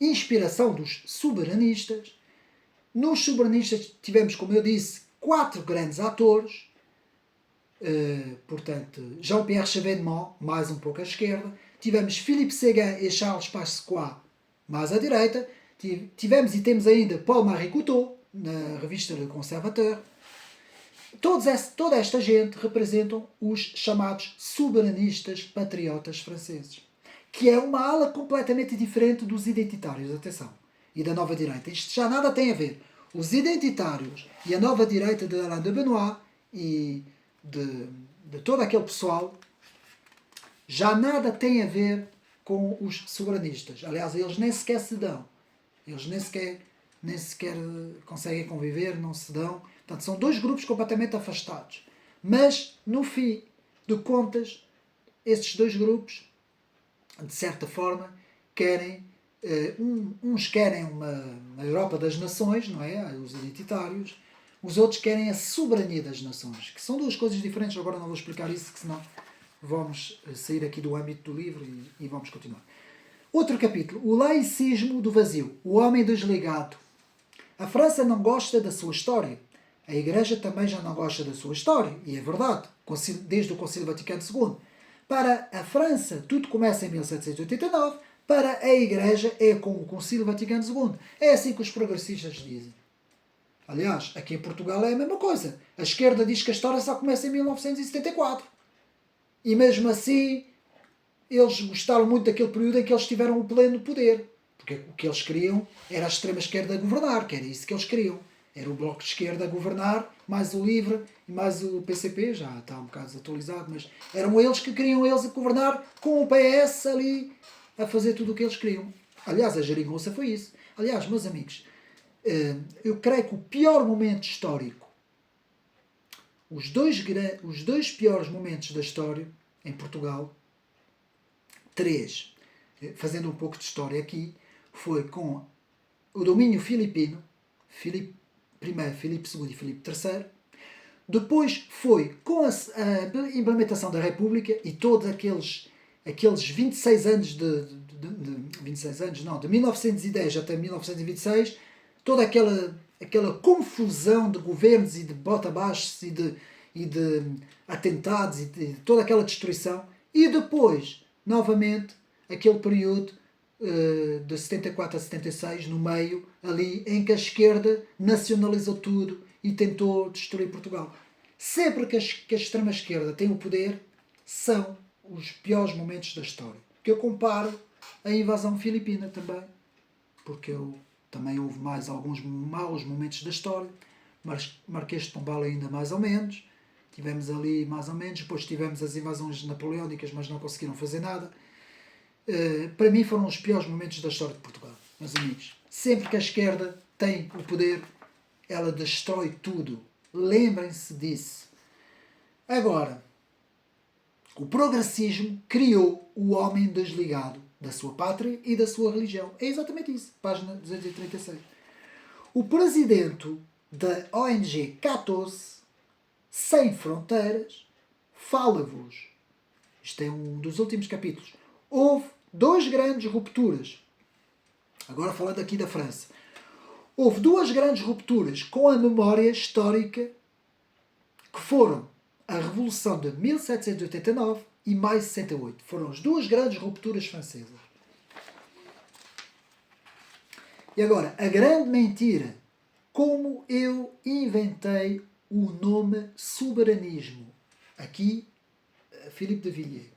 inspiração dos soberanistas. Nos soberanistas tivemos, como eu disse, 4 grandes atores. Portanto, Jean-Pierre Chevènement, mais um pouco à esquerda. Tivemos Philippe Séguin e Charles Pasqua, mais à direita. Tivemos e temos ainda Paul-Marie Couteau, na revista Le Conservateur. Toda esta gente representam os chamados soberanistas patriotas franceses, que é uma ala completamente diferente dos identitários, atenção, e da nova direita. Isto já nada tem a ver. Os identitários e a nova direita de Alain de Benoit e de todo aquele pessoal já nada tem a ver com os soberanistas. Aliás, eles nem sequer se dão. Eles nem sequer conseguem conviver, não se dão. Portanto, são 2 grupos completamente afastados. Mas, no fim de contas, esses 2 grupos, de certa forma, querem... uns querem uma Europa das nações, não é? Os identitários. Os outros querem a soberania das nações. Que são 2 coisas diferentes. Agora não vou explicar isso, que senão vamos sair aqui do âmbito do livro e vamos continuar. Outro capítulo. O laicismo do vazio. O homem desligado. A França não gosta da sua história. A Igreja também já não gosta da sua história, e é verdade, desde o Concílio Vaticano II. Para a França, tudo começa em 1789, para a Igreja é com o Concílio Vaticano II. É assim que os progressistas dizem. Aliás, aqui em Portugal é a mesma coisa. A esquerda diz que a história só começa em 1974. E mesmo assim, eles gostaram muito daquele período em que eles tiveram o pleno poder. Porque o que eles queriam era a extrema-esquerda governar, que era isso que eles queriam. Era o Bloco de Esquerda a governar, mais o LIVRE e mais o PCP, já está um bocado desatualizado, mas eram eles que queriam eles a governar com o PS ali a fazer tudo o que eles queriam. Aliás, a geringonça foi isso. Aliás, meus amigos, eu creio que o pior momento histórico, os dois piores momentos da história em Portugal, 3, fazendo um pouco de história aqui, foi com o domínio filipino, Filipe I, Filipe II e Filipe III. Depois foi com a implementação da República e todos aqueles 26 anos de 1910 até 1926, toda aquela confusão de governos e de bota-baixos e de atentados e de toda aquela destruição. E depois, novamente, aquele período de 74 a 76, no meio, ali, em que a esquerda nacionalizou tudo e tentou destruir Portugal. Sempre que a extrema-esquerda tem o poder, são os piores momentos da história. Que eu comparo a invasão filipina também, porque também houve mais alguns maus momentos da história, mas Marquês de Pombal ainda mais ou menos, tivemos ali mais ou menos, depois tivemos as invasões napoleónicas, mas não conseguiram fazer nada. Para mim foram os piores momentos da história de Portugal, meus amigos. Sempre que a esquerda tem o poder, ela destrói tudo. Lembrem-se disso. Agora, O progressismo criou o homem desligado da sua pátria e da sua religião. É exatamente isso. Página 236. O presidente da ONG 14, Sem Fronteiras, fala-vos. Isto é um dos últimos capítulos. Houve duas grandes rupturas. Agora falando aqui da França. Houve duas grandes rupturas com a memória histórica que foram a Revolução de 1789 e Maio de 68. Foram as duas grandes rupturas francesas. E agora, a grande mentira. Como eu inventei o nome soberanismo. Aqui, Philippe de Villiers.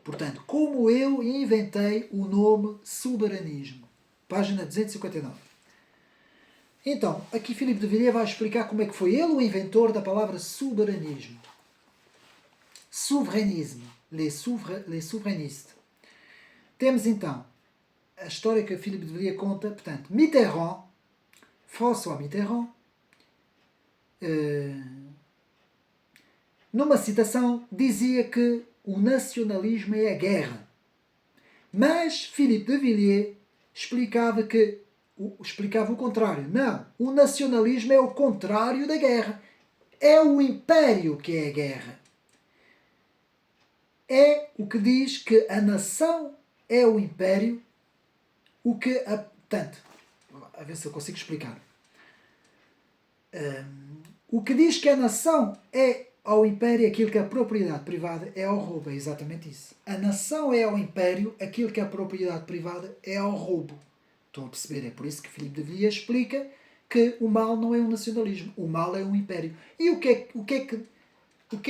Portanto, como eu inventei o nome soberanismo. Página 259. Então, aqui Philippe de Villiers vai explicar como é que foi ele o inventor da palavra soberanismo. Souverainisme. Les souverainistes. Temos então a história que Philippe de Villiers conta. Portanto, Mitterrand, François Mitterrand, numa citação, dizia que o nacionalismo é a guerra. Mas Philippe de Villiers explicava o contrário. Não, o nacionalismo é o contrário da guerra. É o império que é a guerra. É o que diz que a nação é o império, portanto, a ver se eu consigo explicar. O que diz que a nação é ao império aquilo que a propriedade privada é ao roubo. É exatamente isso. A nação é ao império aquilo que a propriedade privada é ao roubo. Estão a perceber? É por isso que Philippe de Villiers explica que o mal não é um nacionalismo. O mal é um império. E o que é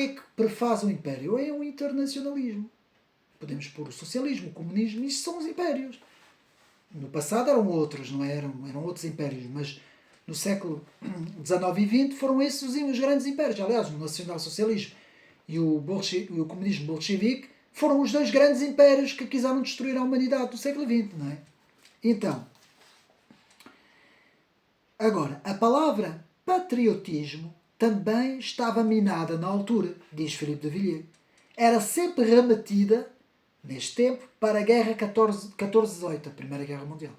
que prefaz o império? É um internacionalismo. Podemos pôr o socialismo, o comunismo, isto são os impérios. No passado eram outros, não eram outros impérios, mas no século XIX e XX foram esses os grandes impérios. Aliás, o nacionalsocialismo e o comunismo bolchevique foram os dois grandes impérios que quiseram destruir a humanidade do século XX, não é? Então, agora, a palavra patriotismo também estava minada na altura, diz Philippe de Villiers. Era sempre remetida, neste tempo, para a Guerra 14-18, a Primeira Guerra Mundial.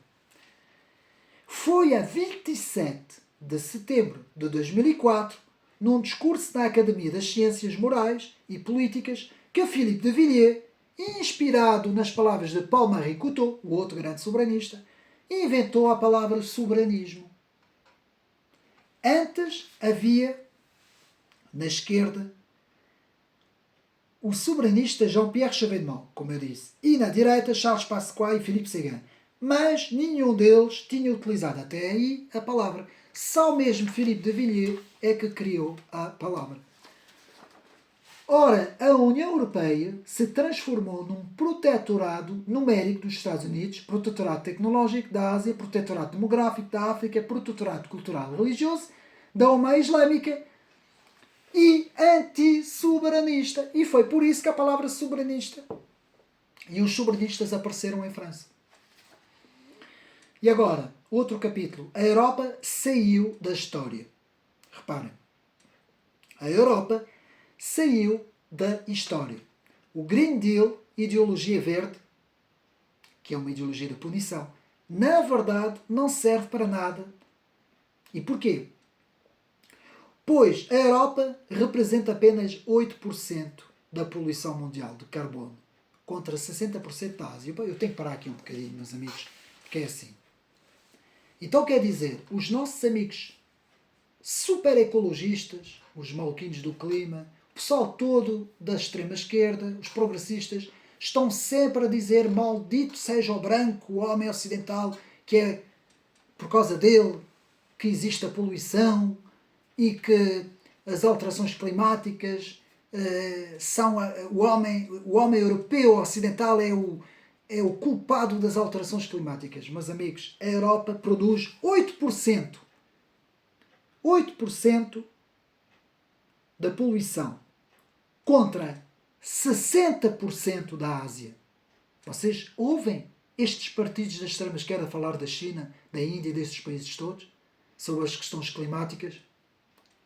Foi a 27 de setembro de 2004, num discurso na Academia das Ciências Morais e Políticas, que Philippe de Villiers, inspirado nas palavras de Paul-Marie Coutot, o outro grande soberanista, inventou a palavra soberanismo. Antes havia, na esquerda, o soberanista Jean-Pierre Chevènement, como eu disse, e na direita Charles Pasqua e Philippe Séguin. Mas nenhum deles tinha utilizado até aí a palavra. Só mesmo Philippe de Villiers é que criou a palavra. Ora, a União Europeia se transformou num protetorado numérico dos Estados Unidos, protetorado tecnológico da Ásia, protetorado demográfico da África, protetorado cultural e religioso da Omã Islâmica e anti-soberanista. E foi por isso que a palavra soberanista e os soberanistas apareceram em França. E agora, outro capítulo. A Europa saiu da história. Reparem. A Europa saiu da história. O Green Deal, ideologia verde, que é uma ideologia da punição, na verdade não serve para nada. E porquê? Pois a Europa representa apenas 8% da poluição mundial de carbono, contra 60% da Ásia. Eu tenho que parar aqui um bocadinho, meus amigos, porque é assim. Então quer dizer, os nossos amigos super ecologistas, os maluquinhos do clima, o pessoal todo da extrema esquerda, os progressistas, estão sempre a dizer maldito seja o branco, o homem ocidental, que é por causa dele que existe a poluição e que as alterações climáticas são o homem europeu ocidental é o culpado das alterações climáticas. Meus amigos, a Europa produz 8% da poluição contra 60% da Ásia. Vocês ouvem estes partidos da extrema-esquerda falar da China, da Índia e desses países todos sobre as questões climáticas?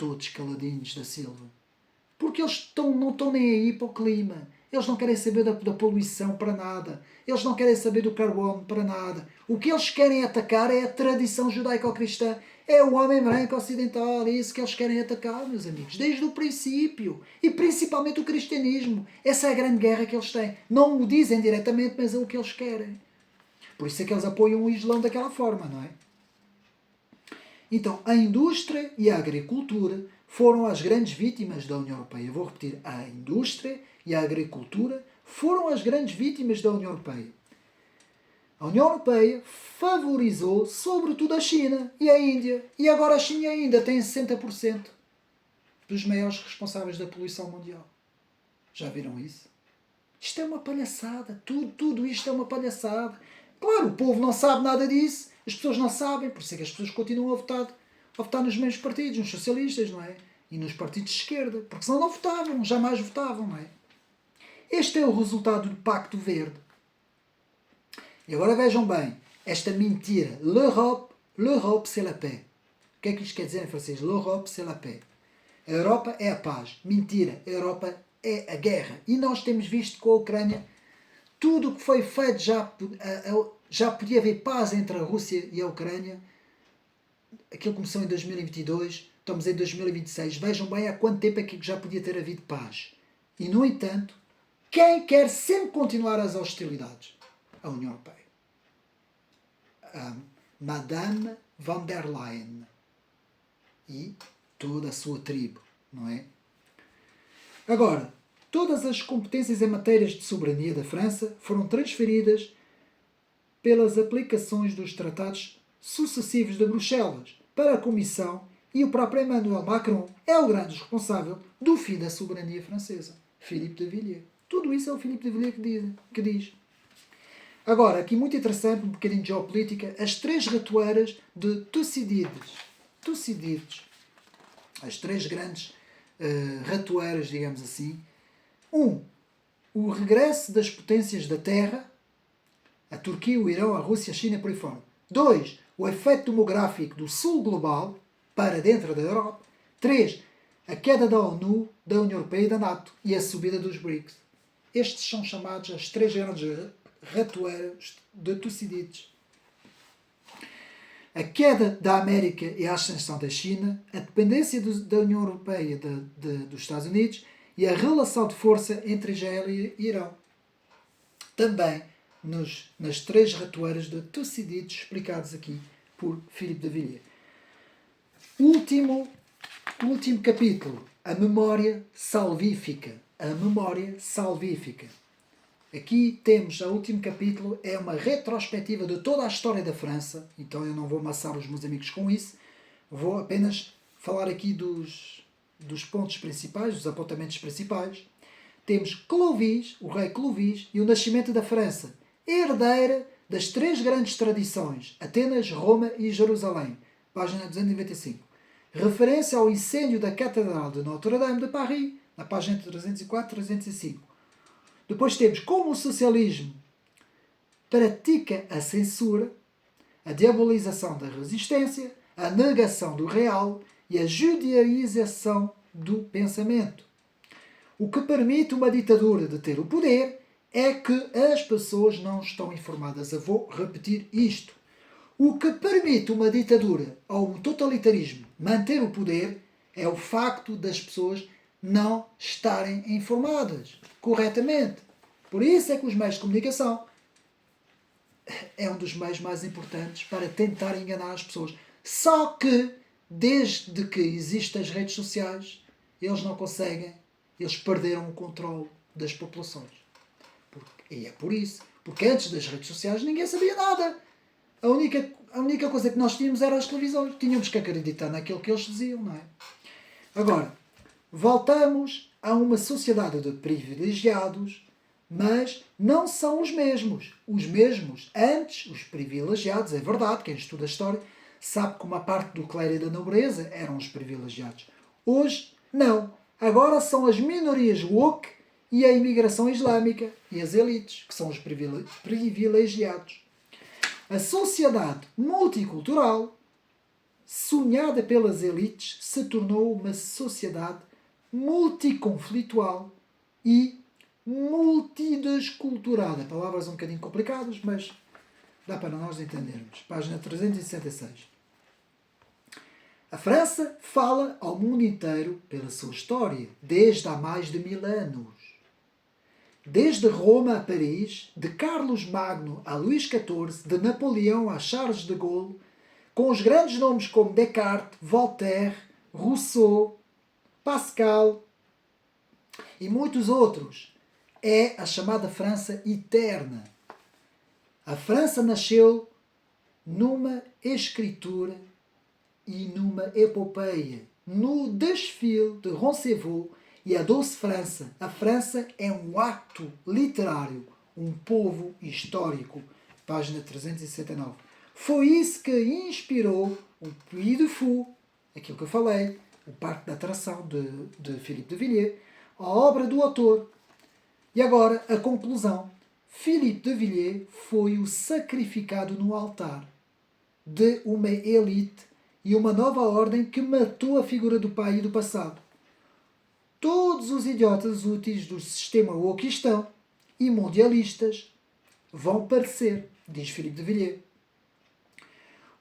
todos caladinhos da Silva. Porque eles não estão nem aí para o clima. Eles não querem saber da poluição para nada. Eles não querem saber do carbono para nada. O que eles querem atacar é a tradição judaico-cristã. É o homem branco ocidental. É isso que eles querem atacar, meus amigos. Desde o princípio. E principalmente o cristianismo. Essa é a grande guerra que eles têm. Não o dizem diretamente, mas é o que eles querem. Por isso é que eles apoiam o Islão daquela forma, não é? Então, a indústria e a agricultura foram as grandes vítimas da União Europeia. Vou repetir, a indústria e a agricultura foram as grandes vítimas da União Europeia. A União Europeia favorizou sobretudo a China e a Índia. E agora a China e a Índia têm 60% dos maiores responsáveis da poluição mundial. Já viram isso? Isto é uma palhaçada. Tudo isto é uma palhaçada. Claro, o povo não sabe nada disso. As pessoas não sabem. Por isso é que as pessoas continuam a votar nos mesmos partidos, nos socialistas, não é? E nos partidos de esquerda. Porque senão não votavam, jamais votavam, não é? Este é o resultado do Pacto Verde. E agora vejam bem, esta mentira. L'Europe c'est la paix. O que é que isto quer dizer em francês? L'Europe c'est la paix. A Europa é a paz. Mentira. A Europa é a guerra. E nós temos visto com a Ucrânia tudo o que foi feito já podia haver paz entre a Rússia e a Ucrânia. Aquilo começou em 2022, estamos em 2026. Vejam bem há quanto tempo é que já podia ter havido paz. E, no entanto, quem quer sempre continuar as hostilidades? A União Europeia. A Madame von der Leyen. E toda a sua tribo, não é? Agora, todas as competências em matérias de soberania da França foram transferidas pelas aplicações dos tratados sucessivos de Bruxelas para a Comissão, e o próprio Emmanuel Macron é o grande responsável do fim da soberania francesa. Philippe de Villiers. Tudo isso é o Philippe de Villiers que diz. Agora, aqui muito interessante, um bocadinho de geopolítica, as três ratoeiras de Tucídides. As três grandes ratoeiras, digamos assim. O regresso das potências da Terra, a Turquia, o Irão, a Rússia, a China, por aí fora. 2. O efeito demográfico do Sul global para dentro da Europa. 3. A queda da ONU, da União Europeia e da NATO. E a subida dos BRICS. Estes são chamados as três grandes ratoeiras de Tucídides. A queda da América e a ascensão da China, a dependência da União Europeia dos Estados Unidos e a relação de força entre Israel e Irão. Também nas três ratoeiras de Tucídides, explicados aqui por Philippe de Villiers. Último capítulo, a memória salvífica. A memória salvífica. Aqui temos, o último capítulo, é uma retrospectiva de toda a história da França, então eu não vou amassar os meus amigos com isso, vou apenas falar aqui dos pontos principais, dos apontamentos principais. Temos Clovis, o rei Clovis, e o nascimento da França, herdeira das três grandes tradições, Atenas, Roma e Jerusalém, página 295. Referência ao incêndio da Catedral de Notre-Dame de Paris, na página 304 e 305. Depois temos como o socialismo pratica a censura, a diabolização da resistência, a negação do real e a judaização do pensamento. O que permite uma ditadura de ter o poder é que as pessoas não estão informadas. Eu vou repetir isto. O que permite uma ditadura ou um totalitarismo manter o poder é o facto das pessoas não estarem informadas corretamente. Por isso é que os meios de comunicação é um dos meios mais importantes para tentar enganar as pessoas. Só que, desde que existem as redes sociais, eles não conseguem, eles perderam o controle das populações. E é por isso. Porque antes das redes sociais ninguém sabia nada. A única coisa que nós tínhamos era as televisões. Tínhamos que acreditar naquilo que eles diziam, não é? Agora, voltamos a uma sociedade de privilegiados, mas não são os mesmos. Os mesmos, antes, os privilegiados, é verdade, quem estuda a história, sabe que uma parte do clero e da nobreza eram os privilegiados. Hoje, não. Agora são as minorias woke e a imigração islâmica e as elites, que são os privilegiados. A sociedade multicultural sonhada pelas elites, se tornou uma sociedade multiconflitual e multidesculturada. Palavras um bocadinho complicadas, mas dá para nós entendermos. Página 366. A França fala ao mundo inteiro pela sua história, desde há mais de 1000 anos. Desde Roma a Paris, de Carlos Magno a Luís XIV, de Napoleão a Charles de Gaulle, com os grandes nomes como Descartes, Voltaire, Rousseau, Pascal e muitos outros. É a chamada França eterna. A França nasceu numa escritura e numa epopeia, no desfile de Roncevaux e a Doce França. A França é um ato literário, um povo histórico. Página 369. Foi isso que inspirou o Puy de Fou, aquilo que eu falei, o Parque de Atração de Philippe de Villiers, a obra do autor. E agora, a conclusão. Philippe de Villiers foi o sacrificado no altar de uma elite e uma nova ordem que matou a figura do pai e do passado. Todos os idiotas úteis do sistema wokistão e mundialistas vão parecer, diz Philippe de Villiers.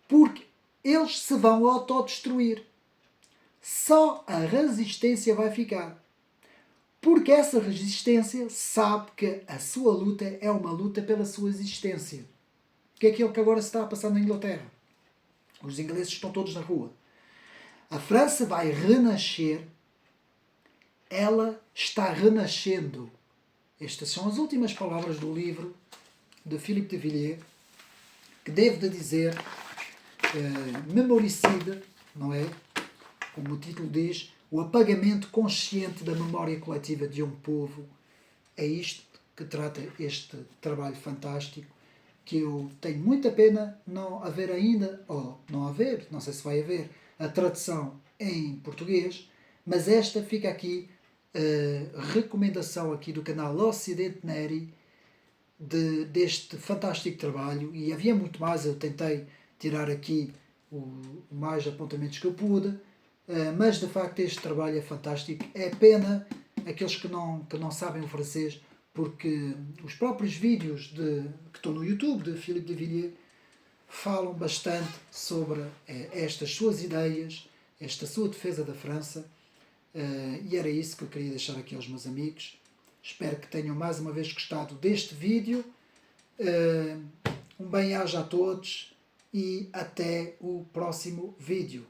Porque eles se vão autodestruir. Só a resistência vai ficar. Porque essa resistência sabe que a sua luta é uma luta pela sua existência. Que é aquilo que agora se está a passar na Inglaterra. Os ingleses estão todos na rua. A França vai renascer. Ela está renascendo. Estas são as últimas palavras do livro de Philippe de Villiers, que devo de dizer, memoricide, não é? Como o título diz, o apagamento consciente da memória coletiva de um povo. É isto que trata este trabalho fantástico, que eu tenho muita pena não haver ainda, ou não haver, não sei se vai haver, a tradução em português, mas esta fica aqui, recomendação aqui do canal Ocidente Neri, deste fantástico trabalho, e havia muito mais, eu tentei tirar aqui o mais apontamentos que eu pude, mas de facto este trabalho é fantástico. É pena aqueles que não sabem o francês, porque os próprios vídeos que estão no YouTube de Philippe de Villiers falam bastante sobre estas suas ideias, esta sua defesa da França, e era isso que eu queria deixar aqui aos meus amigos. Espero que tenham mais uma vez gostado deste vídeo. Um bem-aja a todos e até o próximo vídeo.